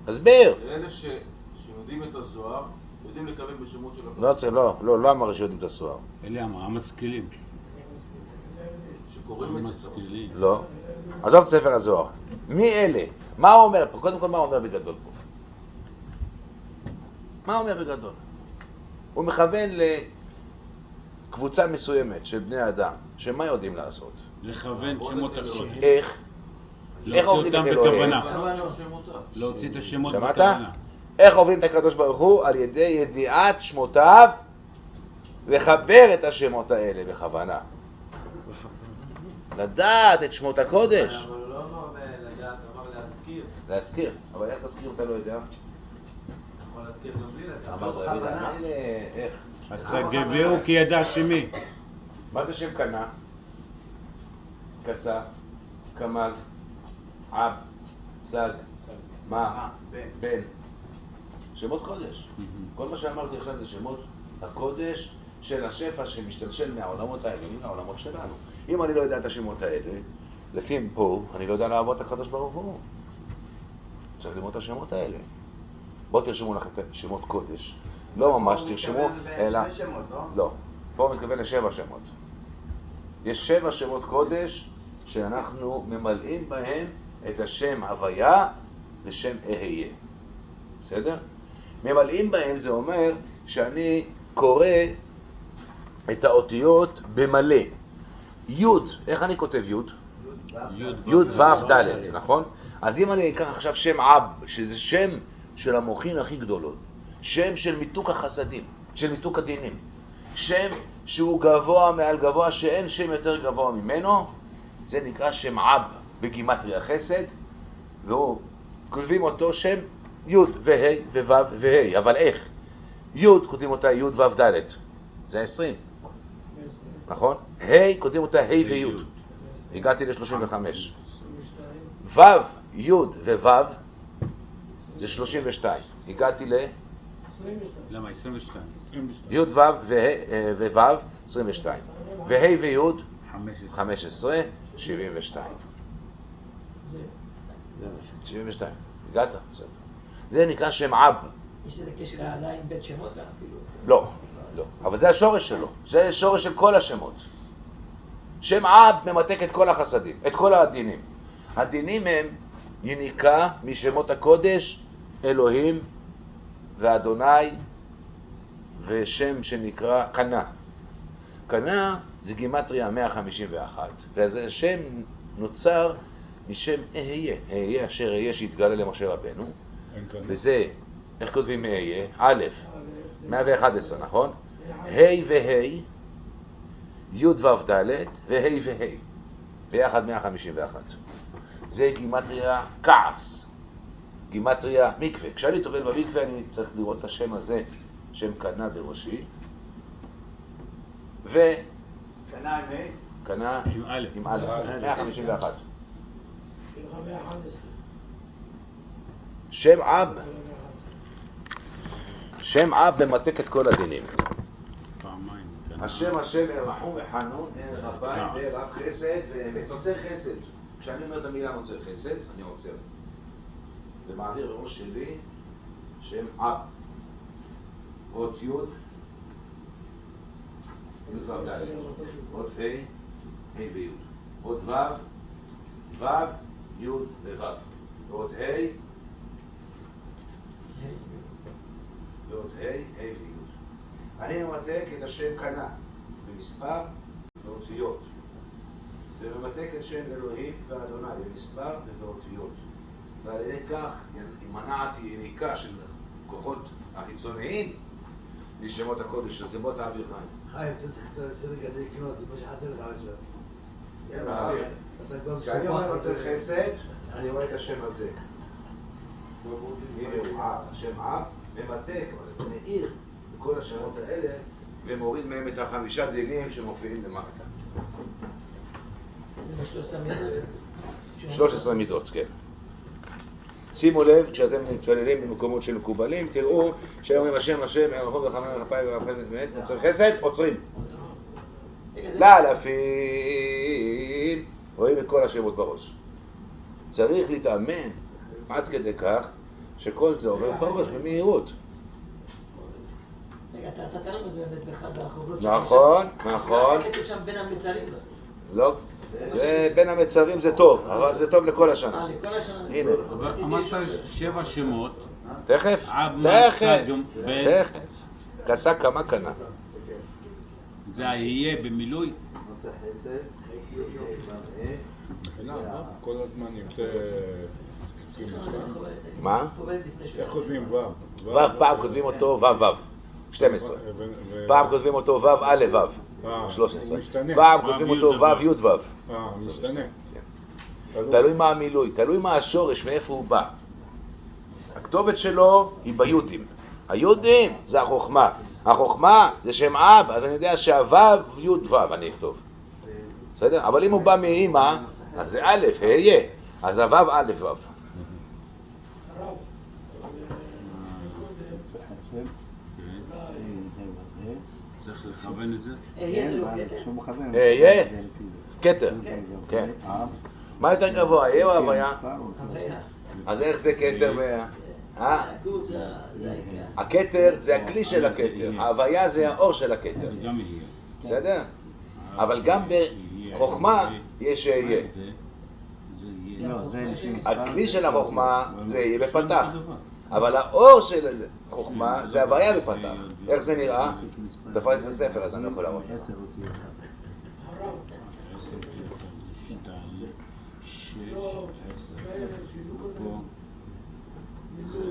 תסביר! אלה שיודעים את הזוהר, יודעים לקבל בשמות של לא צריך, לא אמר שיודעים את הסוהר. אלה המשכילים. שקוראים את זה. המשכילים. לא. עזוב את ספר הזוהר. מי אלה? מה הוא אומר פה? קודם כל מה הוא אומר בגדול פה? מה הוא אומר בגדול? הוא מכוון לקבוצה מסוימת של בני אדם, שמה יודעים לעשות? לכוון שמות השם. איך? איך להוציא עובדים אותם את אלוהים? בכוונה. להוציא את השמות שמעת? בכוונה. איך עובדים את הקדוש ברוך הוא? על ידי ידיעת שמותיו, לחבר את השמות האלה בכוונה. לדעת את שמות הקודש. אבל הוא לא אמר לדעת, הוא אמר להזכיר. להזכיר. אבל איך תזכיר אם אתה לא יודע? יכול להזכיר גם בלי לדעת. אמר רבי דוד, מילא, איך? הסגבהו כי ידע שמי. מה זה שם קנה? כסה, קמל, עב, סג, מה? בן. שמות קודש. כל מה שאמרתי עכשיו זה שמות הקודש של השפע שמשתלשל מהעולמות העליונים לעולמות שלנו. אם אני לא יודע את השמות האלה, לפי פה, אני לא יודע לעבוד את הקדוש ברוך הוא. צריך ללמוד את השמות האלה. בואו תרשמו לכם את שמות קודש. לא ממש תרשמו, אלא... שני שמות, לא? לא. פה הוא מתכוון ל7 שמות. יש 7 שמות קודש שאנחנו ממלאים בהם את השם הוויה ושם אהיה. בסדר? ממלאים בהם זה אומר שאני קורא את האותיות במלא. י', איך אני כותב י'? י' ו' ד', נכון? אז אם אני אקח עכשיו שם אב, שזה שם של המוחין הכי גדולות, שם של מיתוק החסדים, של מיתוק הדינים, שם שהוא גבוה מעל גבוה, שאין שם יותר גבוה ממנו, זה נקרא שם אב בגימטריה חסד, והוא כותבים אותו שם י' וה' וו' וה', אבל איך? י' כותבים אותה י' ו' ד', זה 20, נכון? ה' כותבים אותה ה' וי', הגעתי ל-35. ו', י' וו' זה 32, הגעתי ל... למה? 22. י' ו' וו' 22, וה' וי' 15, 72. 72. הגעת? בסדר. זה נקרא שם אב. יש לזה קשר לעלה עם בית שמות אפילו? לא, לא. אבל זה השורש שלו. זה שורש של כל השמות. שם אב ממתק את כל החסדים, את כל הדינים. הדינים הם יניקה משמות הקודש, אלוהים ואדוני, ושם שנקרא קנה. קנה זה גימטריה 151, וזה שם נוצר משם אהיה, אהיה אשר אהיה שהתגלה למשה רבנו, וזה, איך כותבים אהיה? א', 111, נכון? ה' וה', י' ו' ד' וה' וה', ביחד 151. זה גימטריה כעס, גימטריה מקווה. כשאני טובל במקווה אני צריך לראות את השם הזה, שם קנה בראשי, קנה עם קנה עם א', 151. שם אב, שם אב ממתק את כל הדינים. השם רחום וחנון, אין רבה, ורב חסד ואמת. נוצר חסד. כשאני אומר את המילה נוצר חסד, אני עוצר. ומעביר בראש שלי שם אב. אות י' י' ו' ד'. אות ה' ה' וי'. אות ו' ו' י' וו'. אות ה' ואות ה' ה' וי'. אני ממתק את השם קנה במספר ואותיות, וממתק את שם אלוהים ואדוני במספר ובאותיות, ועל ידי כך מנעתי יניקה של כוחות החיצוניים לשמות הקודש, שזה בוא תעביר חיים. חיים, אתה צריך לסרק הזה לקנות, זה מה שחסר לך עכשיו. כשאני אומר רוצה חסד, אני רואה את השם הזה. הנה הוא השם אב, ממתק, מאיר כל השמות האלה, ומוריד מהם את 5 דינים שמופיעים למטה. 13 מידות, כן. שימו לב, כשאתם מתפללים במקומות של מקובלים, תראו שאומרים השם, אין רחוב וחמם וחפאי ורב חסד ומת, נוצר חסד, עוצרים. לאלפים, רואים את כל השמות בראש. צריך להתאמן עד כדי כך שכל זה עובר בראש במהירות. אתה תראה לנו את זה באמת באחד החוברות. נכון, נכון. כתוב שם בין המצרים. לא, זה בין המצרים זה טוב, אבל זה טוב לכל השנה. לכל השנה. הנה. אמרת 7 שמות. תכף, תכף. כסה כמה קנה. זה יהיה במילוי. נוצר חסד, כל הזמן יוצא 22. מה? איך כותבים ו'? ו' פעם כותבים אותו ו' 12. פעם כותבים אותו ו' א' ו' 13. פעם כותבים אותו ו' י' ו'. משתנה. תלוי מה המילוי, תלוי מה השורש, מאיפה הוא בא. הכתובת שלו היא ביודים. היודים זה החוכמה. החוכמה זה שם אב, אז אני יודע שהו' י' ו' אני אכתוב. בסדר? אבל אם הוא בא מאמא, אז זה א', ה', אז הו' א' ו'. צריך לכוון את זה? אהיה, כתר, כן. מה יותר גבוה, אהיה או הוויה? אז איך זה כתר? הכתר זה הכלי של הכתר, ההוויה זה האור של הכתר. בסדר? אבל גם בחוכמה יש אהיה. הכלי של החוכמה זה יהיה בפתח, אבל האור של חוכמה זה הוויה בפתח. איך זה נראה? תפס את הספר אז אני לא יכול להראות. 10 אותיות. 6, 10.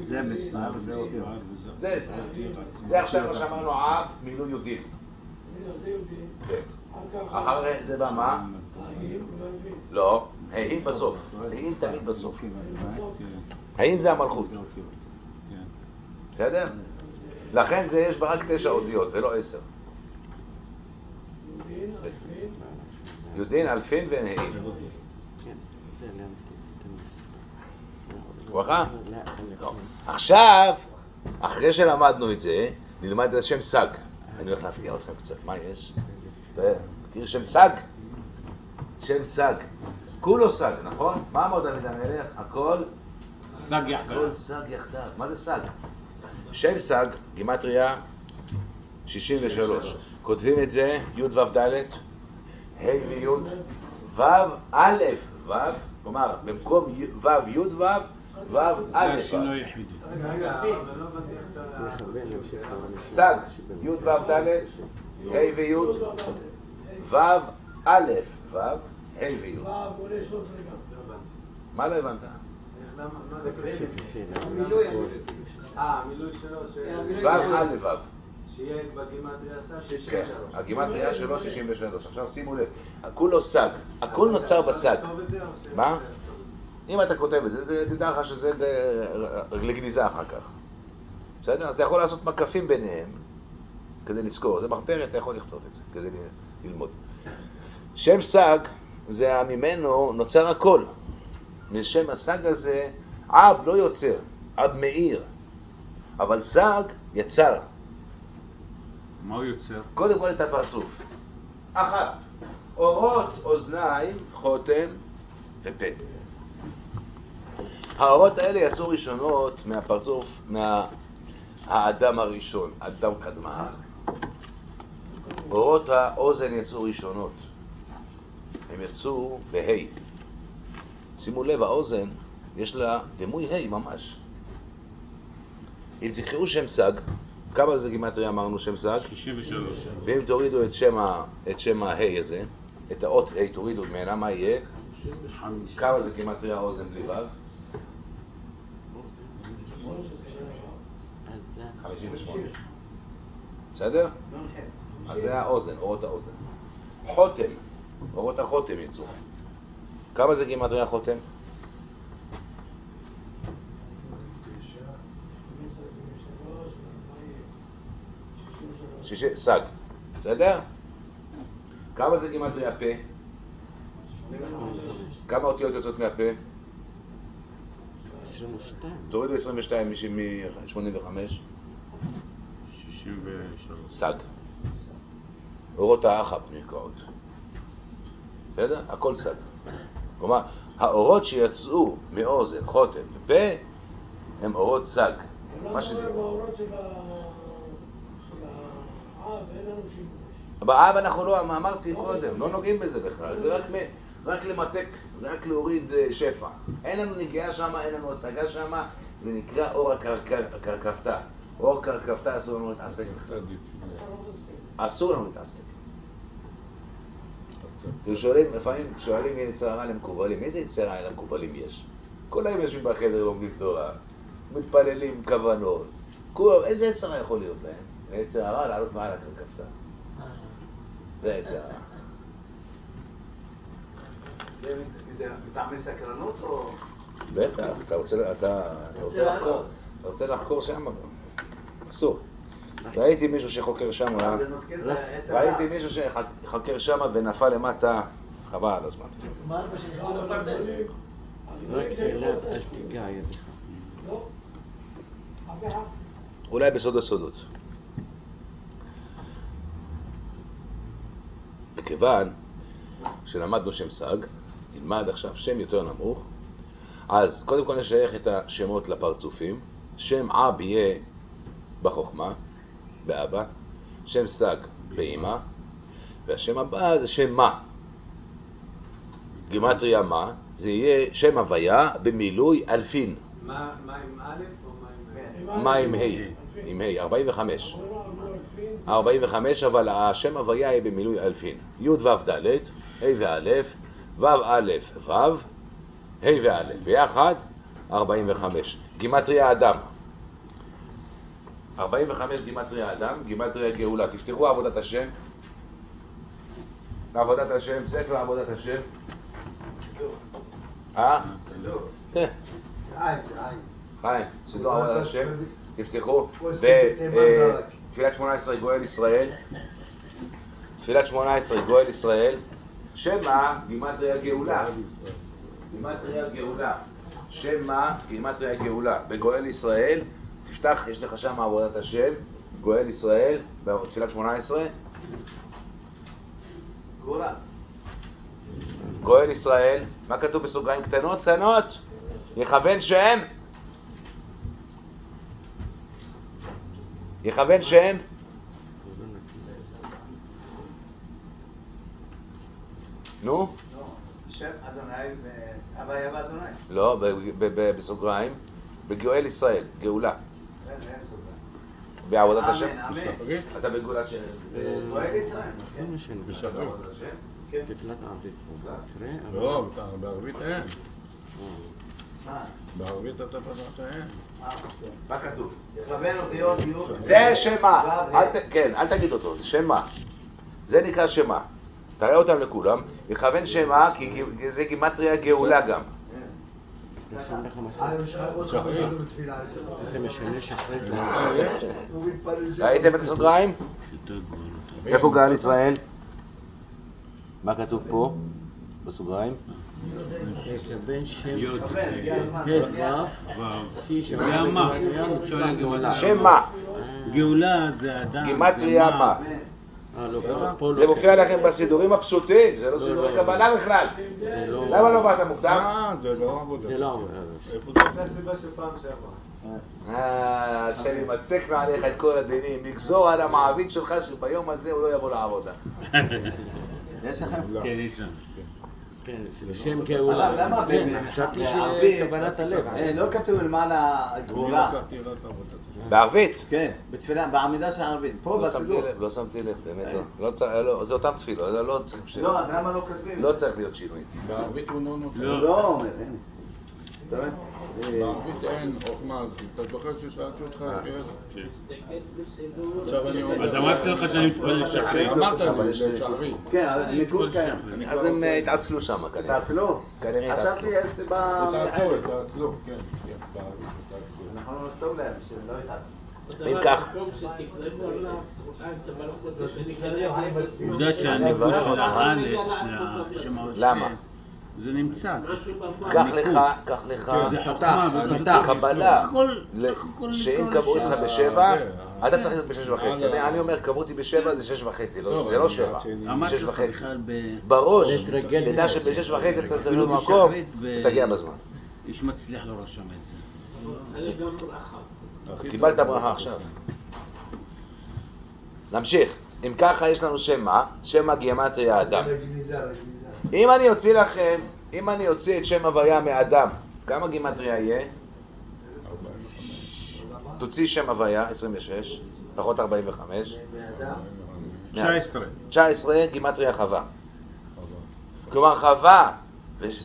זה מספר וזה אותיות. זה עכשיו מה שאמרנו אב מילוי יודעים. אחרי זה בא מה? לא, האים בסוף. האים תמיד בסוף. האים זה המלכות. בסדר? לכן זה יש בה רק 9 אותיות ולא 10. יודעים אלפין והאים. ברכה? עכשיו, אחרי שלמדנו את זה, נלמד את השם סג. אני הולך להפתיע אתכם קצת, מה יש? מכיר שם סג? שם סג. כולו סג, נכון? מה אמר דוד המלך? הכל סג יחדיו. הכל סג יחדיו. מה זה סג? שם סג, גימטריה 63. כותבים את זה י' ו' ד', ה' וי' ו' א' ו', כלומר במקום ו' י' ו' ו' זה א' השינוי ו'. היחידי. רגע, אבל לא הבנתי איך אתה... מכוון להמשך העונש. סג, י' ו' ד', ה' וי' ו' א' ו', ה' וי'. ו' עולה 13 גם. מה לא הבנת? מה זה קשור? המילוי. המילוי שלו, ו' א' ו'. שיהיה בגימטריה סג כן, 63. הגימטריה שלו 63. עכשיו שימו לב, כולו סג, הכל נוצר בסג. מה? אם אתה כותב את זה, זה תדע לך שזה לגניזה אחר כך. בסדר? אז אתה יכול לעשות מקפים ביניהם כדי לזכור. זה מחברת, אתה יכול לכתוב את זה כדי ללמוד. שם סג, זה ממנו נוצר הכל. משם הסג הזה, עב לא יוצר, עב מאיר. אבל סג יצר. מה הוא יוצר? קודם כל את הפרצוף. אחת, אורות, אוזניים, חותם ופה. האורות האלה יצאו ראשונות מהפרצוף, מהאדם הראשון, אדם קדמה. אורות האוזן יצאו ראשונות. הם יצאו בהי. שימו לב, האוזן יש לה דמוי הי ממש. אם תקראו שם סג, כמה זה גימטריה אמרנו שם סג? 63. ואם תורידו את שם ההי הזה, את האות ה' תורידו ממנה, מה יהיה? כמה זה גימטריה האוזן בלי ו'? 58. בסדר? אז זה האוזן, אורות האוזן. חותם, אורות החותם יצאו. כמה זה גימטריה חותם? 63. סג, בסדר? כמה זה גימטריה פה? 85. כמה אותיות יוצאות מהפה? 22. תורידו 22 מ-85. 63. סג. אורות האחת נקראות. בסדר? הכל סג. כלומר, האורות שיצאו מאוזן, חותם ופה הם אורות סג. מה שזה. באורות של העב אין לנו שימוש. באב אנחנו לא, אמרתי קודם, לא נוגעים בזה בכלל. זה רק למתק, רק להוריד שפע. אין לנו נגיעה שם, אין לנו השגה שם, זה נקרא אור הקרקפתא. אור קרקפתא אסור לנו להתעסק בכלל. אסור לנו להתעסק. אתם שואלים, לפעמים שואלים יצר הרע למקובלים, איזה יצר הרע למקובלים יש? כל היום יושבים בחדר, לומדים תורה, מתפללים כוונות. איזה יצר הרע יכול להיות להם? יצר הרע לעלות מעל הקרקפתא. זה יצר הרע. זה מטעמי סקרנות או... בטח, אתה רוצה לחקור שם? אסור. ראיתי מישהו שחוקר שם, זה מזכיר את העץ הרע. ראיתי מישהו שחוקר שם ונפל למטה, חבל על הזמן. מה אבא שנכנסו לפרדס? רק אליו אל תיגע ידך. לא. אביה. אולי בסוד הסודות. מכיוון שלמדנו שם סג, נלמד עכשיו שם יותר נמוך, אז קודם כל נשייך את השמות לפרצופים. שם אב יהיה בחוכמה, באבא, שם סג באמא, והשם הבא זה שם מה. גימטריה מה, זה יהיה שם הוויה במילוי אלפין. מה עם א' או מה עם ה'? עם ה', 45. 45, אבל השם הוויה יהיה במילוי אלפין. י' ו' ד', ה' וא', ו' א' ו', ה' וא', ביחד 45. גימטריה אדם. 45 גימטריה אדם, גימטריה גאולה. תפתחו עבודת השם. עבודת השם, ספר עבודת השם. סידור. עין, עין. חיים, סידור עבודת השם. תפתחו בתפילת 18 גואל ישראל. תפילת 18 גואל ישראל. שמה גימטריה גאולה. גימטריה גאולה. שמה גימטריה גאולה. בגואל ישראל, תפתח, יש לך שם עבודת השם, גואל ישראל, בתפילת 18. גאולה. גואל ישראל, מה כתוב בסוגריים קטנות? קטנות. יכוון שם. יכוון שם. נו? שם אדוני והוויה ואדוני. לא, בסוגריים. בגואל ישראל, גאולה. אין סוגריים. בעבודת השם. אמן. אתה בגאולת שם. גואל ישראל. אין משנה. בעבודת השם. תפילת ערבית. לא, בערבית אין. מה? בערבית אתה פתחת אין. מה כתוב? יכוון אותיות י' זה שמה. כן, אל תגיד אותו, זה שמה. זה נקרא שמה. תראה אותם לכולם. יכוון שמה, כי זה גימטריה גאולה גם. זה משנה שאחרי ראיתם את הסוגריים? איפה גאל ישראל? מה כתוב פה? בסוגריים? בין שם זה המה. שמה. גאולה זה אדם. גימטריה מה. זה מופיע לכם בסידורים הפשוטים, זה לא סידורי קבלה בכלל. למה לא באת מוקדם? זה לא עבודה. זה לא עבודה. זה הסיבה של פעם שעברה. השם ימתק מעליך את כל הדינים, יגזור על המעביד שלך שביום הזה הוא לא יבוא לעבודה. יש לכם? כן, יש לנו. כן, זה שם גאולה. למה כן, חשבתי שכוונת הלב. לא כתוב למעלה גאולה. בערבית? כן, בתפילה, בעמידה של הערבית. פה בסידור. לא שמתי לב, באמת לא. זה אותם תפילות, לא צריך לא, אז למה לא כותבים? לא צריך להיות שינוי. בערבית הוא לא נותן. הוא לא אומר, הנה. בערבית אין חוכמה. אתה זוכר ששאלתי אותך? כן. עכשיו אני אומר. אז אמרתי לך שאני מתפלל לשחרית. אמרת לי, לשחרית. כן, אבל ניקוד קיים. אז הם התעצלו שם כנראה. תעצלו? כנראה התעצלו. חשבתי יש סיבה... תעצלו, כן. בערבית תעצלו. אנחנו נכתוב להם שלא יתעצלו. אם כך. עובדה שהניקוד של הר"ן, של השם למה? זה נמצא. קח לך זה חוכמה, קבלה, שאם קבעו אותך בשבע, אתה צריך להיות בשש וחצי. אני אומר, קבעו אותי בשבע זה שש וחצי, זה לא שבע, אמרתי שש לך וחצי. בכלל בראש, להתרגל תדע לזה. שבשש וחצי אתה צריך אפילו להיות במקום, בשחרית תגיע בזמן. איש מצליח לא רשם את זה. קיבלת ברכה עכשיו. נמשיך. אם ככה יש לנו שם מה? שם מה גימטריה אדם. אם אני אוציא את שם הוויה מאדם, כמה גימטריה יהיה? תוציא שם הוויה, 26, פחות 45. 19. 19 גימטריה חווה. כלומר חווה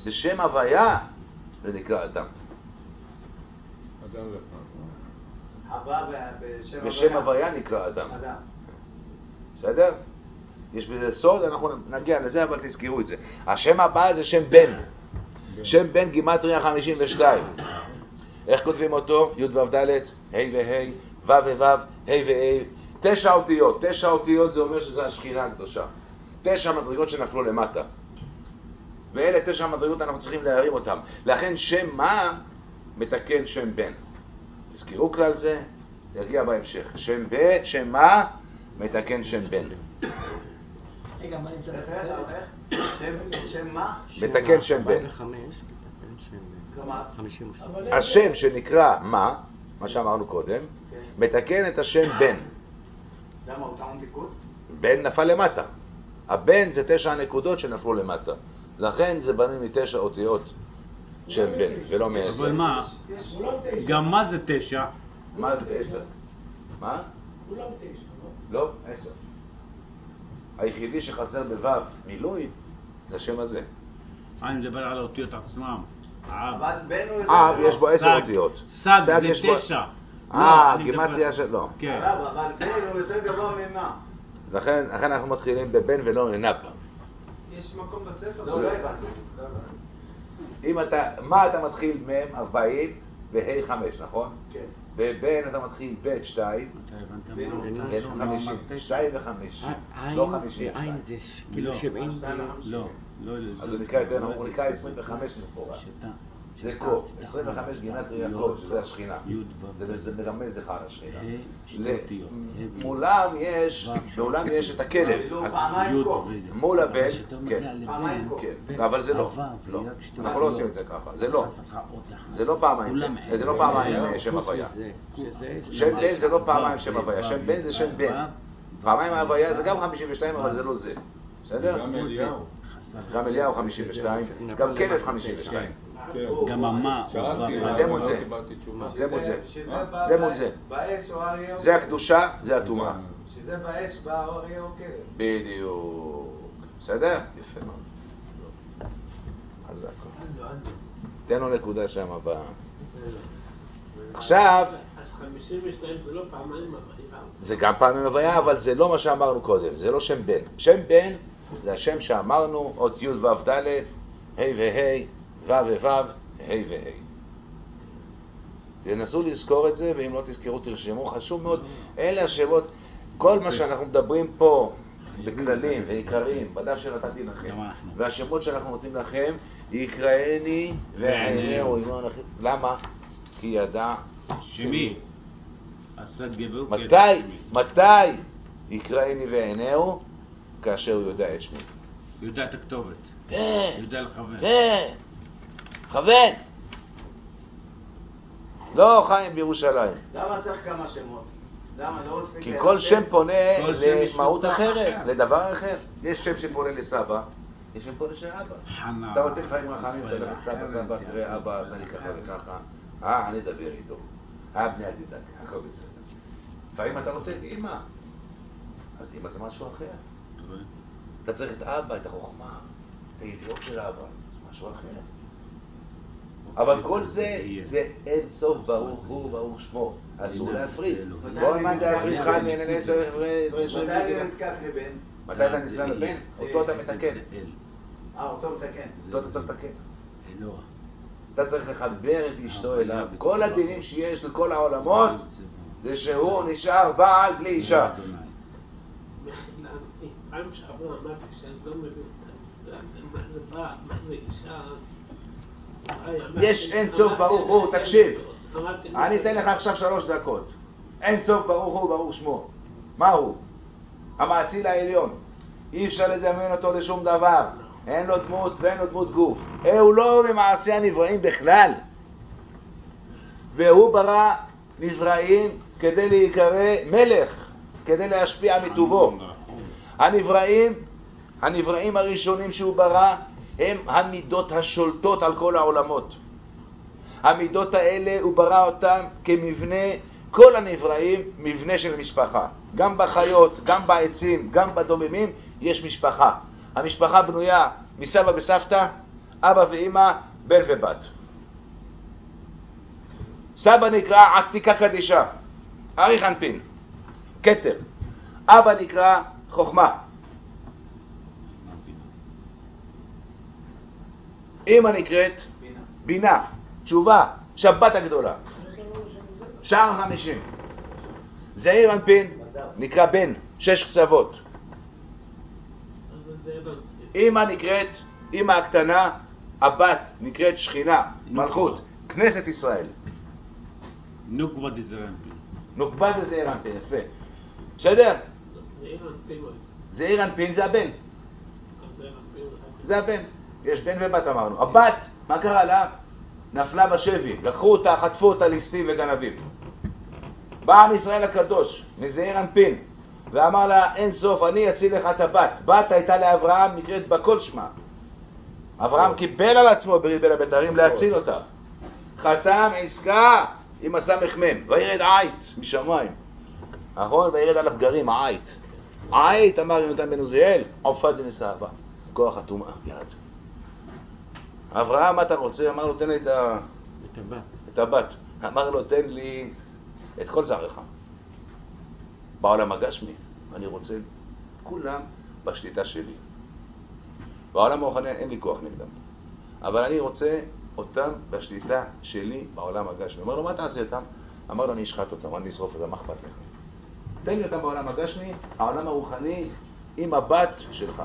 בשם הוויה זה נקרא אדם. חווה בשם הוויה נקרא אדם. אדם. בסדר? יש בזה סוד, אנחנו נגיע לזה, אבל תזכרו את זה. השם הבא זה שם בן. שם בן גימטריה 52. איך כותבים אותו? י' ו' ד', ה' וה', ו' וו', ה' וה'. 9 אותיות. 9 אותיות זה אומר שזה השכינה הקדושה. 9 מדרגות שנפלו למטה. ואלה 9 מדרגות אנחנו צריכים להרים אותם. לכן שם מה מתקן שם בן. תזכרו כלל זה, יגיע בהמשך. שם מה מתקן שם בן. רגע, מה נמצא? שם מה? מתקן שם בן. 45, מתקן שם בן. כלומר? 52. השם שנקרא מה שאמרנו קודם, מתקן את השם בן. למה הוא טעון תיקון? בן נפל למטה. הבן זה 9 נקודות שנפלו למטה. לכן זה בנוי מ9 אותיות שם בן, ולא אבל מ10. מה? גם מה זה 9? מה זה 10? מה? כולם 9, לא, 10. היחידי שחסר בו' מילוי זה השם הזה. אני מדבר על האותיות עצמם. אבל בן הוא... יש בו 10 סג. אותיות. סג זה יש בו- 9. לא, אני גימטריה מדבר- של... לא. כן. אבל בן הוא יותר גבוה ממה? לכן אנחנו מתחילים בבן ולא לנפה. יש מקום בספר? לא הבנתי. אם מה אתה מתחיל מהם 40 וה' 5, נכון? כן. בבן אתה מתחיל ב' 2, אתה הבנת מה? ב' 50, 2 ו-5, לא 50. עין זה כאילו לא. 70. לא, לא, אז הוא נקרא יותר, הוא נקרא 25 מפורש. שאתה. זה קוף, 25 גימטריה קוף, שזה השכינה. זה מרמז לך על השכינה. מולם יש את הכלב. מול הבן, כן. אבל זה לא. אנחנו לא עושים את זה ככה, זה לא. זה לא פעמיים שם הוויה. שם בן זה לא פעמיים שם הוויה, שם בן זה שם בן. פעמיים ההוויה זה גם 52, אבל זה לא זה. בסדר? גם אליהו 52, גם כלב 52. גם אמה. זה מול זה. זה מול זה. זה מול זה. זה הקדושה, זה הטומאה. שזה באש בא אריה או כלב. בדיוק. בסדר? יפה מאוד. אז זה הכל. תן לו נקודה שם הבאה. עכשיו... אז 52 זה לא פעמיים הוויה. זה גם פעמיים הוויה, אבל זה לא מה שאמרנו קודם. זה לא שם בן. שם בן זה השם שאמרנו, אות י' ו' ד', ה' וה', ו' וו', ה' וה'. תנסו לזכור את זה, ואם לא תזכרו תרשמו, חשוב מאוד. אלה השמות, כל מה שאנחנו מדברים פה בכללים ועיקרים, בדף שנתתי לכם, והשמות שאנחנו נותנים לכם, יקראני ועינהו. למה? כי ידע שמי? עשת גבר. מתי יקראני ועינהו? כאשר הוא יודע את שמי. יודע את הכתובת. יודע לכוון. כוון! לא חיים בירושלים. למה צריך כמה שמות? למה לא מספיק? כי כל שם פונה למהות אחרת, לדבר אחר. יש שם שפונה לסבא, יש שם פונה לאבא. אתה רוצה לפעמים רחמים, אתה אומר סבא, סבא, תראה אבא עשה לי ככה וככה. אני אדבר איתו. בני אל תדאג, הכל בסדר. לפעמים אתה רוצה את אמא. אז אמא זה משהו אחר. אתה צריך את אבא, את החוכמה, את הידיעות של אבא, משהו אחר. אבל כל זה, זה אין סוף ברוך הוא, ברוך שמו. אסור להפריד. כל מה זה להפריד חד מענייני עשר דרשו מתי אני נזקק לבן? מתי אתה נזקק לבן? אותו אתה מתקן. אותו מתקן. אותו אתה צריך לתקן. אתה צריך לחבר את אשתו אליו. כל הדינים שיש לכל העולמות, זה שהוא נשאר בעל בלי אישה. פעם שעברה אמרתי שאני לא מבין מה זה בעל, מה זה אישה. יש אין סוף ברוך הוא, תקשיב. אני אתן לך עכשיו 3 דקות. אין סוף ברוך הוא, ברוך שמו. מה הוא? המאציל העליון. אי אפשר לדמיין אותו לשום דבר. אין לו דמות ואין לו דמות גוף. הוא לא ממעשה הנבראים בכלל. והוא ברא נבראים כדי להיקרא מלך, כדי להשפיע מטובו. הנבראים הראשונים שהוא ברא הם המידות השולטות על כל העולמות. המידות האלה הוא ברא אותם כמבנה, כל הנבראים מבנה של משפחה. גם בחיות, גם בעצים, גם בדוממים יש משפחה. המשפחה בנויה מסבא וסבתא, אבא ואמא, בן ובת. סבא נקרא עתיקה קדישה, אריך אנפין, כתר. אבא נקרא חוכמה. אמא נקראת בינה, תשובה, שבת הגדולה. שער 50. זעיר אנפין נקרא בן, 6 קצוות. אמא נקראת, אמא הקטנה, הבת נקראת שכינה, מלכות, כנסת ישראל. נוקבה דזעיר אנפין. נוקבה דזעיר אנפין, יפה. בסדר? זעיר אנפין זה הבן. זה הבן. יש בן ובת אמרנו. הבת, מה קרה לה? נפלה בשבי. לקחו אותה, חטפו אותה ליסטים וגנבים. בא עם ישראל הקדוש, מזעיר אנפין, ואמר לה, אין סוף, אני אציל לך את הבת. בת הייתה לאברהם, נקראת בכל שמה. אברהם קיבל על עצמו ברית בין הבתרים להציל אותה. חתם עסקה עם הסמך מם, וירד עית משמיים. נכון? וירד על הפגרים, העית. עית, אמר יונתן בן עוזיאל, עופד ונסעבה. כוח הטומאה, ירד. אברהם, מה אתה רוצה? אמר לו, תן לי את הבת. אמר לו, תן לי את כל זרעך. בעולם הגשמי, אני רוצה כולם בשליטה שלי. בעולם הרוחני אין לי כוח נגדם. אבל אני רוצה אותם בשליטה שלי בעולם הגשמי. אמר לו, מה תעשה אותם? אמר לו, אני אשחט אותם, אני אשרוף אותם, מה אכפת לך? תן לי אותם בעולם הגשמי, העולם הרוחני עם הבת שלך.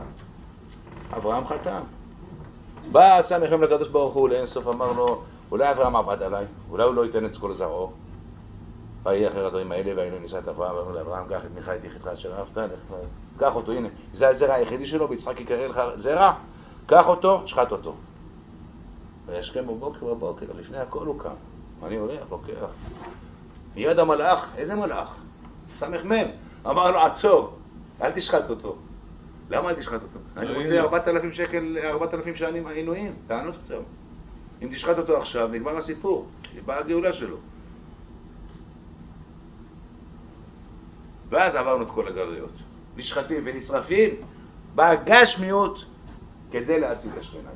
אברהם חתם. בא סמכם לקדוש ברוך הוא לאין סוף, אמר לו, אולי אברהם עבד עליי, אולי הוא לא ייתן את כל זרעו. ויהי אחר הדברים האלה, והיינו נישא את אברהם, ואמרנו לאברהם, קח את מיכה את יחידך אשר אהבת, קח אותו, הנה, זה הזרע היחידי שלו, ויצחק יקרא לך זרע, קח אותו, שחט אותו. וישכם בבוקר, לפני הכל הוא קם. אני הולך, לוקח. מיד המלאך, איזה מלאך? סמך מם, אמר לו עצור, אל תשחט אותו. למה אל תשחט אותו? אני רוצה 4,000 שקל, 4,000 שנים עינויים, תענות אותו. אם תשחט אותו עכשיו, נגמר הסיפור, באה הגאולה שלו. ואז עברנו את כל הגלויות, נשחטים ונשרפים בגשמיות כדי להציל את השכינה.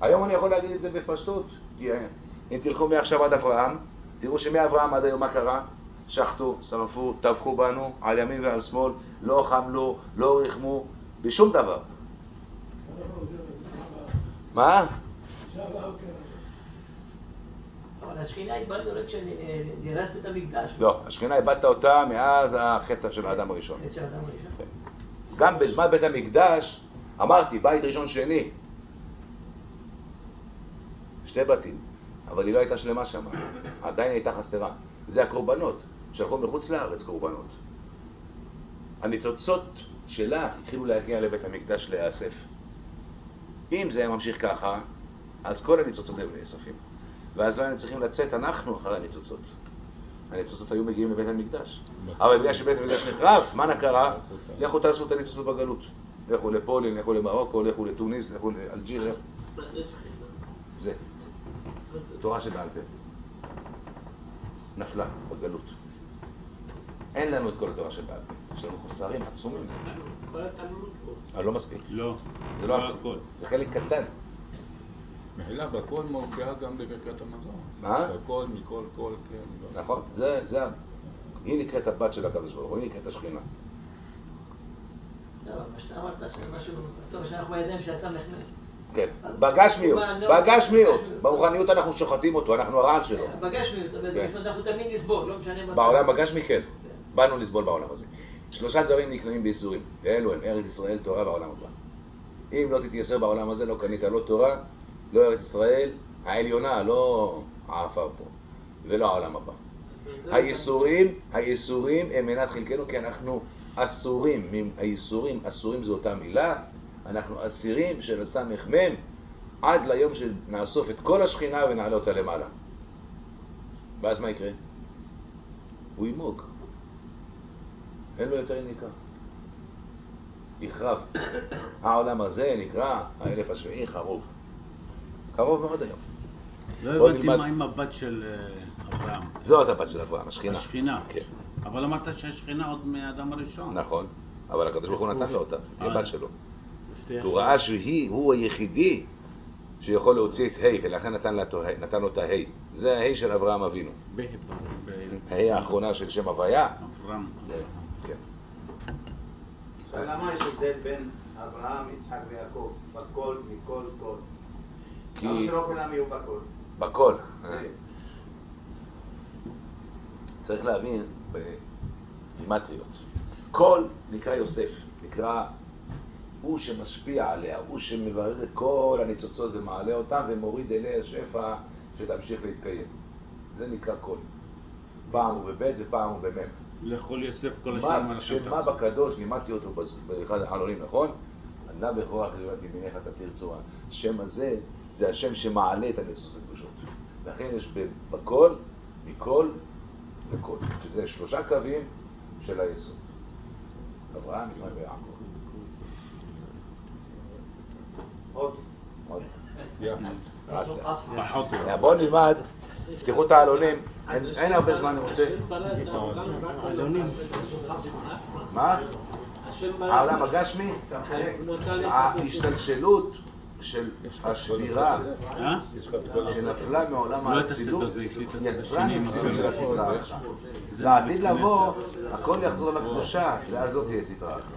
היום אני יכול להגיד את זה בפשטות, כי אם תלכו מעכשיו עד אברהם, תראו שמאברהם עד היום מה קרה? שחטו, שרפו, טבחו בנו על ימין ועל שמאל, לא חמלו, לא רחמו, בשום דבר. מה? אבל השכינה איבדנו רק כשנהרס בית המקדש. לא, השכינה איבדת אותה מאז החטא של האדם הראשון. חטא של האדם הראשון. גם בזמן בית המקדש, אמרתי, בית ראשון שני. 2 בתים, אבל היא לא הייתה שלמה שם, עדיין הייתה חסרה. זה הקורבנות, שלחו מחוץ לארץ קורבנות. הניצוצות שלה התחילו להגיע לבית המקדש להיאסף. אם זה היה ממשיך ככה, אז כל הניצוצות היו נאספים. ואז לא היינו צריכים לצאת אנחנו אחרי הניצוצות. הניצוצות היו מגיעים לבית המקדש. אבל בגלל שבית המקדש נחרב, מה קרה? לכו תעשו את הניצוצות בגלות. לכו לפולין, לכו למרוקו, לכו לתוניס, לכו לאלג'יר. זה. תורה שבעל פה. נפלה בגלות. אין לנו את כל התורה שבעל פה. יש לנו חוסרים עצומים. כל התלמוד פה. לא מספיק. לא. זה לא הכל. זה חלק קטן. מחילה, בכל מופיעה גם בברכת המזון. מה? בכל, מכל, כל, כן. נכון. היא נקראת הבת של הקדוש ברוך הוא, היא נקראת השכינה. לא, מה שאתה אמרת, משהו טוב, שאנחנו בידיים שעשה מחמד. כן, בגשמיות. ברוחניות אנחנו שוחטים אותו, אנחנו הרעל שלו. בגשמיות, אבל אנחנו תמיד נסבול, לא משנה מה. בעולם הגשמי כן, באנו לסבול בעולם הזה. 3 דברים נקראים בייסורים, ואלו הם ארץ ישראל, תורה והעולם הבא. אם לא תתייסר בעולם הזה, לא קנית לא תורה, לא ארץ ישראל, העליונה, לא העפר פה, ולא העולם הבא. הייסורים הם מנת חלקנו, כי אנחנו אסורים. הייסורים, אסורים זו אותה מילה, אנחנו אסירים של סמך מם, עד ליום שנאסוף את כל השכינה ונעלה אותה למעלה. ואז מה יקרה? הוא ימוג. אין לו יותר יניקה. יחרב. העולם הזה נקרא, 1000 השביעי חרוב. קרוב מאוד היום. לא הבנתי מה עם הבת של אברהם. זאת הבת של אברהם, השכינה. השכינה. כן. אבל אמרת שהשכינה עוד מהאדם הראשון. נכון, אבל הקדוש ברוך הוא נתן לו אותה, היא הבת שלו. הוא ראה שהוא היחידי שיכול להוציא את ה' ולכן נתן לו את ה'. זה ה' של אברהם אבינו. ה' האחרונה של שם הוויה. אברהם. כן. למה יש הבדל בין אברהם, יצחק ויעקב, בכל, מכל, כל? למה שלא כולם יהיו בכל? בכל. צריך להבין בגימטריות. כל נקרא יוסף, נקרא הוא שמשפיע עליה, הוא שמברר את כל הניצוצות ומעלה אותם ומוריד אליה שפע שתמשיך להתקיים. זה נקרא כל. פעם הוא בבית ופעם הוא במם. לכל יוסף כל השם על השם. שמה בקדוש, לימדתי אותו באחד העלונים, נכון? ענה בכוח לימדתי מניך אתה תרצועה. השם הזה זה השם שמעלה את הניצוצות הקדושות. לכן יש בכל, מכל לכל, שזה 3 קווים של היסוד. אברהם, יצחק ויעקב. עוד. בואו נלמד, תפתחו את העלונים, אין הרבה זמן אני רוצה. מה? העולם הגשמי, ההשתלשלות של השבירה שנפלה מעולם האצילות יצרה מציאות של הסדרה אחת. לעתיד לבוא, הכל יחזור לקדושה, ואז זאת תהיה סדרה אחת.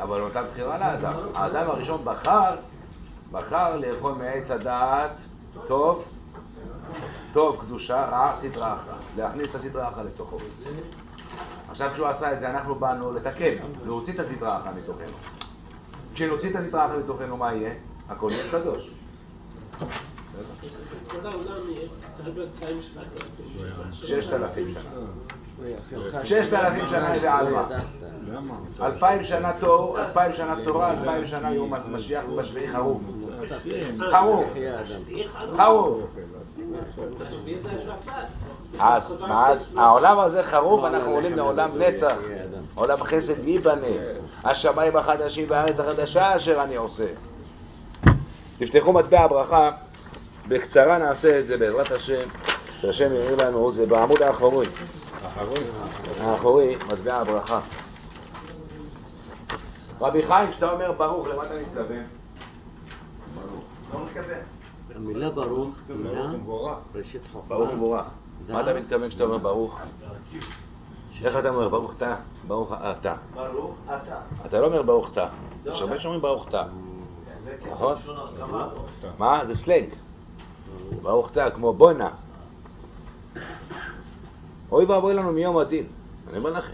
אבל אותה בחירה לאדם. האדם הראשון בחר לאכול מעץ הדעת טוב קדושה, רע סדרה אחת. להכניס את הסדרה אחת לתוכו. עכשיו כשהוא עשה את זה, אנחנו באנו לתקן, להוציא את הסטרא אחרא מתוכנו. כשנוציא את הסטרא אחרא מתוכנו, מה יהיה? הכל יהיה קדוש. כל העולם יהיה הרבה 6,000 שנה. 6,000 שנה היא בעלמה. 2,000 שנה תור, 2,000 שנה תורה, 2,000 שנה יום משיח ובשביעי חרוב. חרוב. אז העולם הזה חרוב, אנחנו עולים לעולם נצח, עולם חסד ויבנה, השמיים החדשים והארץ החדשה אשר אני עושה. תפתחו מטבע הברכה, בקצרה נעשה את זה בעזרת השם, שהשם יראה לנו, זה בעמוד האחורי. האחורי, מטבע הברכה. רבי חיים, כשאתה אומר ברוך, למה אתה מתכוון? לא מתכוון. המילה ברוך הינה ראשית חוכמה. ברוך מבורך. מה אתה מתכוון כשאתה אומר ברוך? איך אתה אומר ברוך אתה? ברוך אתה. ברוך אתה. אתה לא אומר ברוך אתה. יש הרבה שאומרים ברוך אתה. נכון? מה? זה סלנג. ברוך אתה, כמו בונה. אוי ואבוי לנו מיום הדין. אני אומר לכם.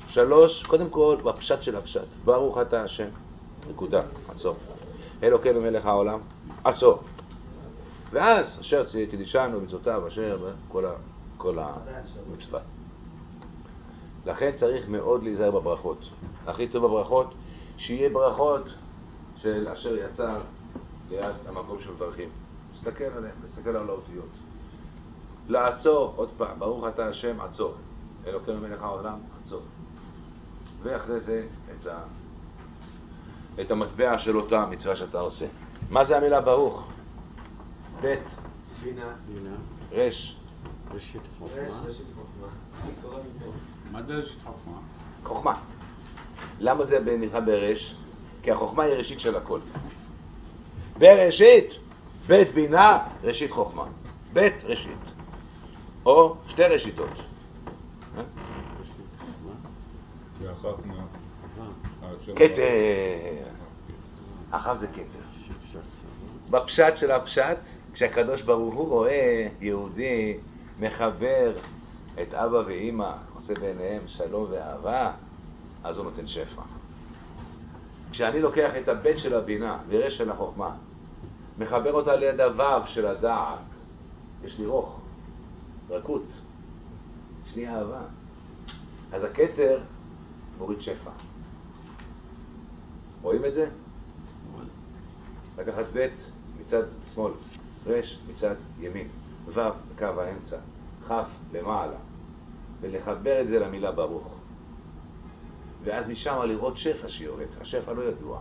3, קודם כל, בפשט של הפשט. ברוך אתה השם. נקודה. עצור. אלוקינו מלך העולם. עצור. ואז אשר קידישנו מצוותיו אשר כל המצוות. לכן צריך מאוד להיזהר בברכות. הכי טוב בברכות, שיהיה ברכות של אשר יצא ליד המקום שמברכים. להסתכל עליהם, להסתכל על האותיות. לעצור, עוד פעם, ברוך אתה השם, עצור. אלוקינו מלך העולם, עצור. ואחרי זה את המטבע של אותה מצווה שאתה עושה. מה זה המילה ברוך? בית, בינה, רש. ראשית חוכמה. מה זה ראשית חוכמה? חוכמה. למה זה נקרא ברש? כי החוכמה היא ראשית של הכל. בראשית, בית בינה, ראשית חוכמה. בית ראשית. או שתי ראשיתות. והחכמה. כתר. אחר זה כתר. בפשט של הפשט, כשהקדוש ברוך הוא רואה יהודי מחבר את אבא ואמא, עושה ביניהם שלום ואהבה, אז הוא נותן שפע. כשאני לוקח את הבית של הבינה ורש של החוכמה, מחבר אותה ליד הוו של הדעת, יש לי רוך, רכות, יש לי אהבה. אז הכתר מוריד שפע. רואים את זה? לקחת בית מצד שמאל, רש מצד ימין, וו בקו האמצע, כף למעלה, ולחבר את זה למילה ברוך. ואז משם לראות שפע שיורד. השפע לא ידוע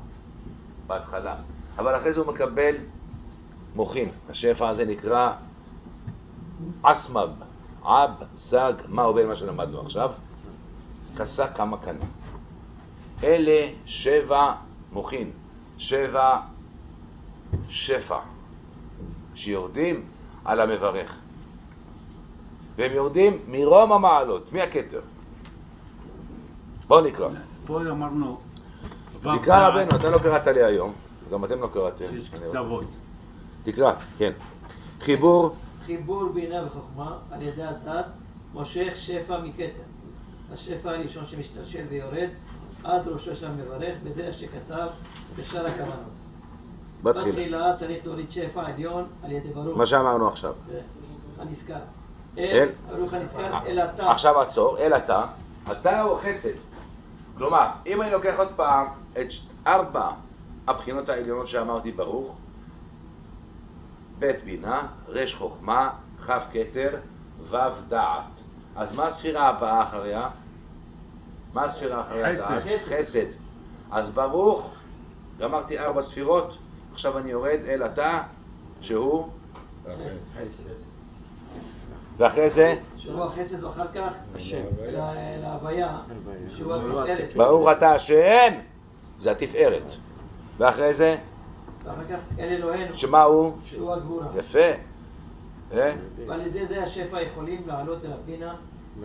בהתחלה, אבל אחרי זה הוא מקבל מוחין. השפע הזה נקרא אסמב, אב, סג, מה עובד מה שלמדנו עכשיו? כסה כמה קנה. אלה 7 מוחין, 7 שפע שיורדים על המברך, והם יורדים מרום המעלות, מהכתר. בואו נקרא. פה אמרנו תקרא רבנו, אתה לא קראת לי היום, גם אתם לא קראתם. שיש קצוות. תקרא, כן. חיבור בינה וחוכמה על ידי הדת מושך שפע מכתר. השפע הראשון שמשתלשל ויורד עד ראשו של המברך בדרך שכתב בשאר הכוונות. בתחילה צריך להוריד שפע עליון על ידי ברוך. מה שאמרנו עכשיו. הנזכר. אל. ברוך הנזכר אל אתה. עכשיו עצור, אל אתה. אתה הוא חסד. כלומר, אם אני לוקח עוד פעם את 4 הבחינות העליונות שאמרתי ברוך, בית בינה, רש חוכמה, כף כתר, וו דעת. אז מה הספירה הבאה אחריה? מה הספירה אחריה? דעת? חסד. אז ברוך, גמרתי 4 ספירות, עכשיו אני יורד אל אתה, שהוא חסד. ואחרי זה? שהוא החסד ואחר כך להוויה, שהוא התפארת. ברוך אתה השם, זה התפארת. ואחרי זה? ואחר כך אל אלוהינו, שמה הוא? שהוא הגבורה. יפה. ועל ידי זה השפע יכולים לעלות אל הבינה,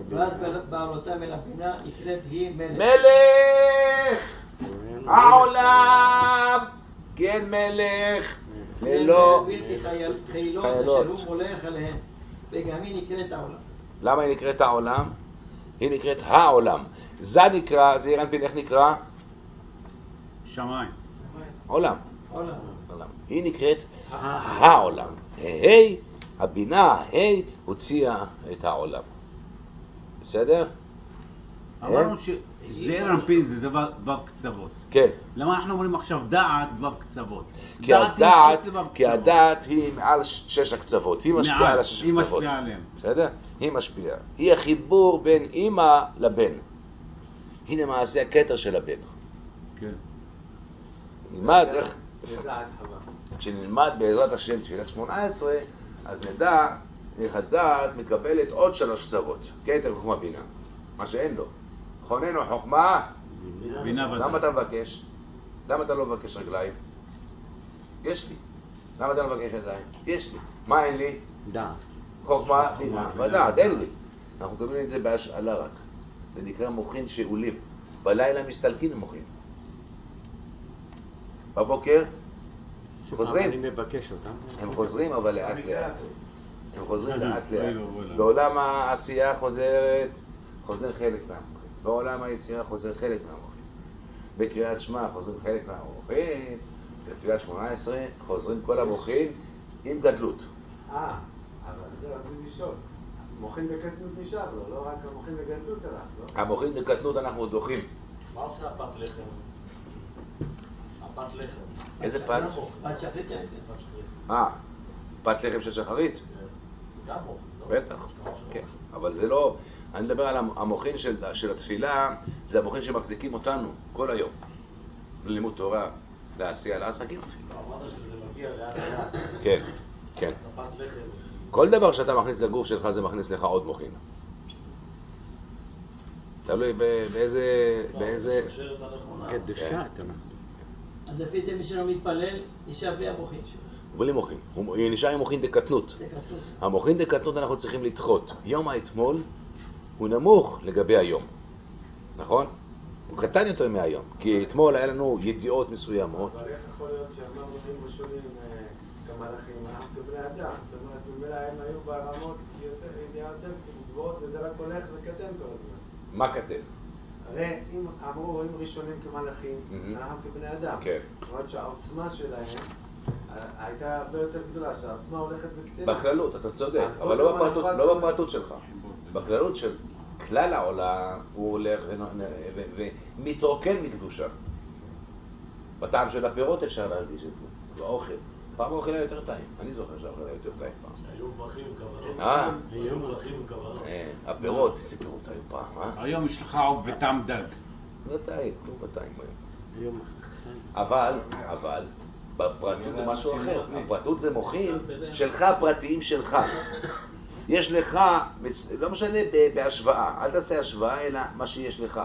ואז בעלותם אל הבינה נקראת היא מלך. מלך העולם, כן מלך, ללא בלתי חיילות אשר הוא מולך עליהן, וגם היא נקראת העולם. למה היא נקראת העולם? היא נקראת העולם. זה נקרא, זה ירנפין, איך נקרא? שמיים. עולם. עולם. עולם. היא נקראת העולם. הבינה, הוציאה את העולם. בסדר? אמרנו שזעיר אנפין זה וו קצוות. כן. למה אנחנו אומרים עכשיו דעת וו קצוות? כי הדעת היא מעל 6 הקצוות. היא משפיעה על 6 היא הקצוות. משפיעה עליהם. בסדר? היא משפיעה. היא החיבור בין אמא לבן. היא למעשה הכתר של הבן. כן. נלמד איך... לדעת חווה. כשנלמד בעזרת השם תפילת 18, אז נדע איך הדעת מקבלת עוד 3 קצוות. כתר, חוכמה, בינה. מה שאין לו. חוננו חוכמה. בינה ודעת. למה אתה מבקש? למה אתה לא מבקש רגליים? יש לי. למה אתה לא מבקש ידיים? יש לי. מה אין לי? דעת. חוכמה, בינה ודעת. אין לי. אנחנו מקבלים את זה בהשאלה רק. זה נקרא מוחין שאולים. בלילה מסתלקים למוחין. בבוקר חוזרים. אני מבקש אותם. הם חוזרים אבל לאט לאט. הם חוזרים לאט לאט. לא. בעולם העשייה חוזר חלק מהמוחין. בעולם היצירה חוזר חלק מהמוחין. בקריאת שמע חוזרים חלק מהמוחין. בתפילת 18 חוזרים כל המוחין עם גדלות. אבל זה רציתי לשאול. מוחין בקטנות נשאר לו, לא רק המוחין בגדלות הלך, לא? המוחין בקטנות אנחנו דוחים. מה עושה הפת לחם? הפת לחם. איזה פת? פת שחרית, כן. פת לחם של שחרית? גם מוח, לא? בטח, כן. אבל זה לא... אני מדבר על המוחין של התפילה, זה המוחין שמחזיקים אותנו כל היום. ללימוד תורה, לעשייה, לעסקים אפילו. אמרת שזה מגיע לאט לאט. כן, כן. הפת לחם. כל דבר שאתה מכניס לגוף שלך זה מכניס לך עוד מוחין. תלוי באיזה... השרשרת הנכונה. קדושת אנחנו. אז לפי זה מי שלא מתפלל, נשאר בלי המוחין שלו. בלי מוחין. הוא נשאר עם מוחין דקטנות. המוחין דקטנות אנחנו צריכים לדחות. יום האתמול הוא נמוך לגבי היום. נכון? הוא קטן יותר מהיום. כי אתמול היה לנו ידיעות מסוימות. אבל איך יכול להיות שאמרנו מוחין ראשונים כמלאכים, אנחנו כבני אדם? זאת אומרת, ממילא הם היו ברמות יותר גבוהות וזה רק הולך וקטן כל הזמן. מה קטן? הרי אם אמרו, אם ראשונים כמלאכים, אנחנו כבני אדם. כן. זאת אומרת שהעוצמה שלהם הייתה הרבה יותר גדולה, שהעוצמה הולכת וקטנה. בכללות, אתה צודק, אבל לא בפרטות שלך. בכללות של כלל העולם הוא הולך ומתרוקן מקדושה. בטעם של הפירות אפשר להרגיש את זה, באוכל. פעם האוכל היה יותר טעים, אני זוכר שהאוכל היה יותר טעים פעם. היו ברכים וכוונות. היו ברכים וכוונות. הפירות, איזה פירות היו פעם, היום יש לך עוף בטעם דג. לא טעים, לא טעים היום. היום. אבל, בפרטות זה משהו אחר. הפרטות זה מוחין שלך, פרטיים שלך. יש לך, לא משנה בהשוואה, אל תעשה השוואה אלא מה שיש לך.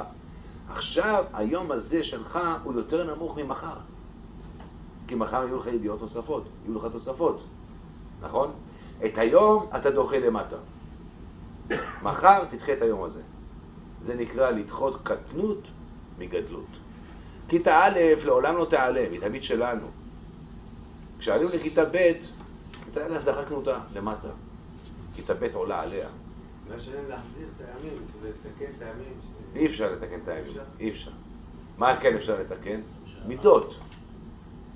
עכשיו, היום הזה שלך הוא יותר נמוך ממחר. כי מחר יהיו לך ידיעות נוספות, יהיו לך תוספות, נכון? את היום אתה דוחה למטה. מחר תדחה את היום הזה. זה נקרא לדחות קטנות מגדלות. כיתה א' לעולם לא תעלה, היא תמיד שלנו. כשעלינו לכיתה ב', כיתה א' דחקנו אותה למטה. כיתה ב' עולה עליה. מה שלהם להחזיר את הימים ולתקן את הימים. אי אפשר לתקן את הימים, אי אפשר. מה כן אפשר לתקן? מידות.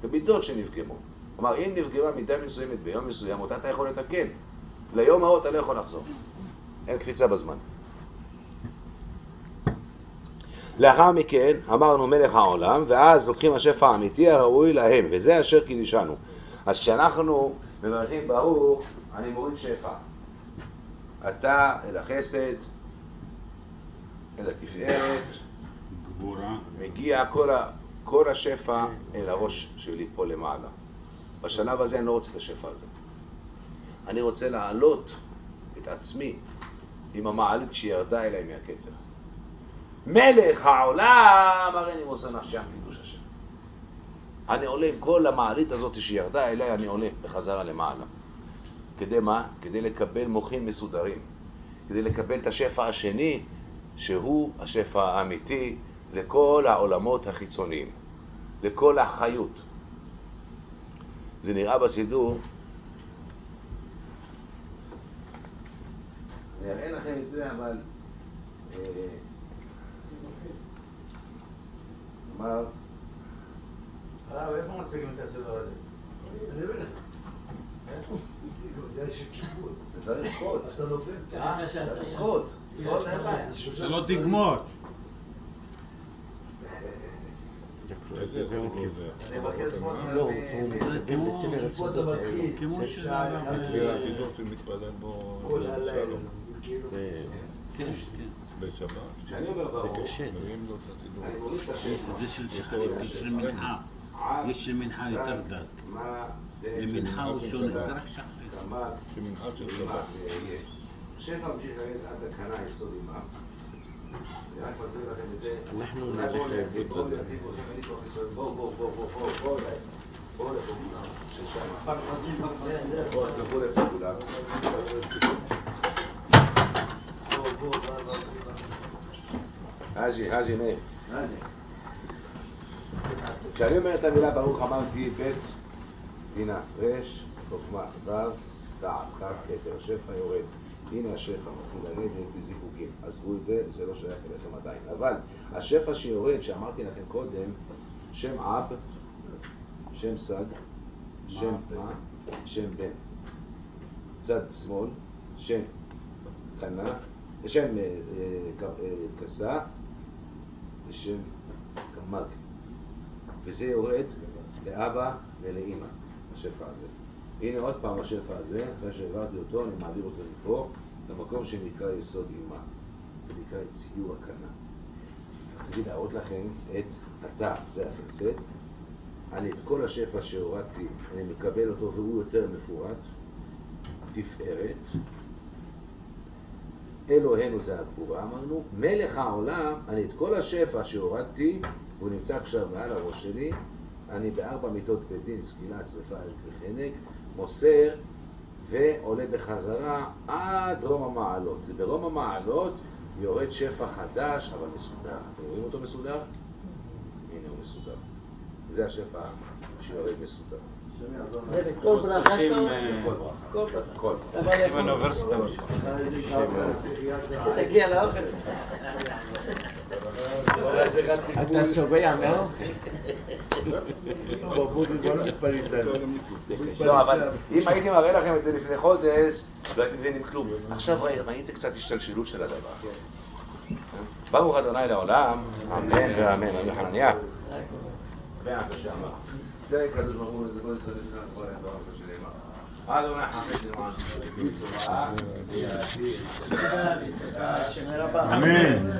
במידות שנפגמו. כלומר, אם נפגמה מידה מסוימת ביום מסוים, אותה אתה יכול לתקן. ליום ההוא אתה לא יכול לחזור. אין קפיצה בזמן. לאחר מכן אמרנו מלך העולם, ואז לוקחים השפע האמיתי הראוי להם, וזה אשר קידישנו. אז כשאנחנו מברכים ברוך, אני מוריד שפע. אתה אל החסד, אל התפארת, גבורה. מגיע כל השפע אל הראש שלי פה למעלה. בשלב הזה אני לא רוצה את השפע הזה. אני רוצה להעלות את עצמי עם המעלית שירדה אליי מהכתר. מלך העולם, הרי אני מוסר נפשם קידוש השם. אני עולה עם כל המעלית הזאת שירדה אליי, אני עולה בחזרה למעלה. כדי מה? כדי לקבל מוחים מסודרים. כדי לקבל את השפע השני, שהוא השפע האמיתי לכל העולמות החיצוניים. לכל החיות. זה נראה בסידור. אני אראה לכם את זה, אבל אמר, הרב, איפה משיגים את הסדר הזה? אני אביא לך. זה שקיפות. צריך זכות. אתה נופל. זכות. זכות אין בעיה. שלא תגמור. איזה יכול עובר? אני מבקש זכות איפה אתה מתחיל? כמו של מתווה החידות שמתפלל בו כל הלילה. שלום. כן. בשבת. כשאני אומר ברור, מביאים לו את הסידור. אני מוריד את השם. זה של מנחה. יש של מנחה יותר דק. למנחה הוא שונה, זה רק שחרית. שמנחה של שבת. שפע ממשיך לרדת עד הקנה יסוד עימה. אני רק מסביר לכם את זה. אנחנו בואו נלך בואו אליי. בואו לפה כולם. ששם. בואו תלכו לפה כולם. האז'י, מאיר. כשאני אומר את המילה ברוך אמרתי בית בינה, רש, חוכמה, ו', דעת, כ', כתר, שפע יורד. הנה השפע מתחיל לרדת בזיקוקים. עזבו את זה, זה לא שייך אליכם עדיין. אבל השפע שיורד, שאמרתי לכם קודם, שם אב, שם סג, שם מה, שם בן. צד שמאל, שם קנה, שם כסה, ושם קמג. וזה יורד לאבא ולאמא, השפע הזה. הנה עוד פעם השפע הזה, אחרי שהעברתי אותו, אני מעביר אותו מפה, למקום שנקרא יסוד אמא. זה נקרא את ציור הקנה. רציתי להראות לכם את התא, זה החסד. אני את כל השפע שהורדתי, אני מקבל אותו והוא יותר מפורט. תפארת. אלוהינו זה הגבורה, אמרנו. מלך העולם, אני את כל השפע שהורדתי, והוא נמצא עכשיו מעל הראש שלי, אני בארבע מיתות בית דין, סקילה, שריפה, הרג וחנק, מוסר ועולה בחזרה עד רום המעלות. ברום המעלות יורד שפע חדש, אבל מסודר. אתם רואים אותו מסודר? הנה הוא מסודר. זה השפע שיורד מסודר. כל ברכה שאתה אומר? כל ברכה. עם האוניברסיטה. תגיע לאוכל. אתה שבע מאוד? לא, אבל אם הייתי מראה לכם את זה לפני חודש, לא הייתם מבינים כלום. עכשיו ראיתם קצת השתלשלות של הדבר. ברוך אדוני לעולם, אמן ואמן. אמן חנניה. ואמן שאמר. זה קדוש ברוך הוא, זה כל ישראל שלנו, כל אחד ברוך הוא שלמה. אדוני חמש למען תורה, ויעשיר. אמן.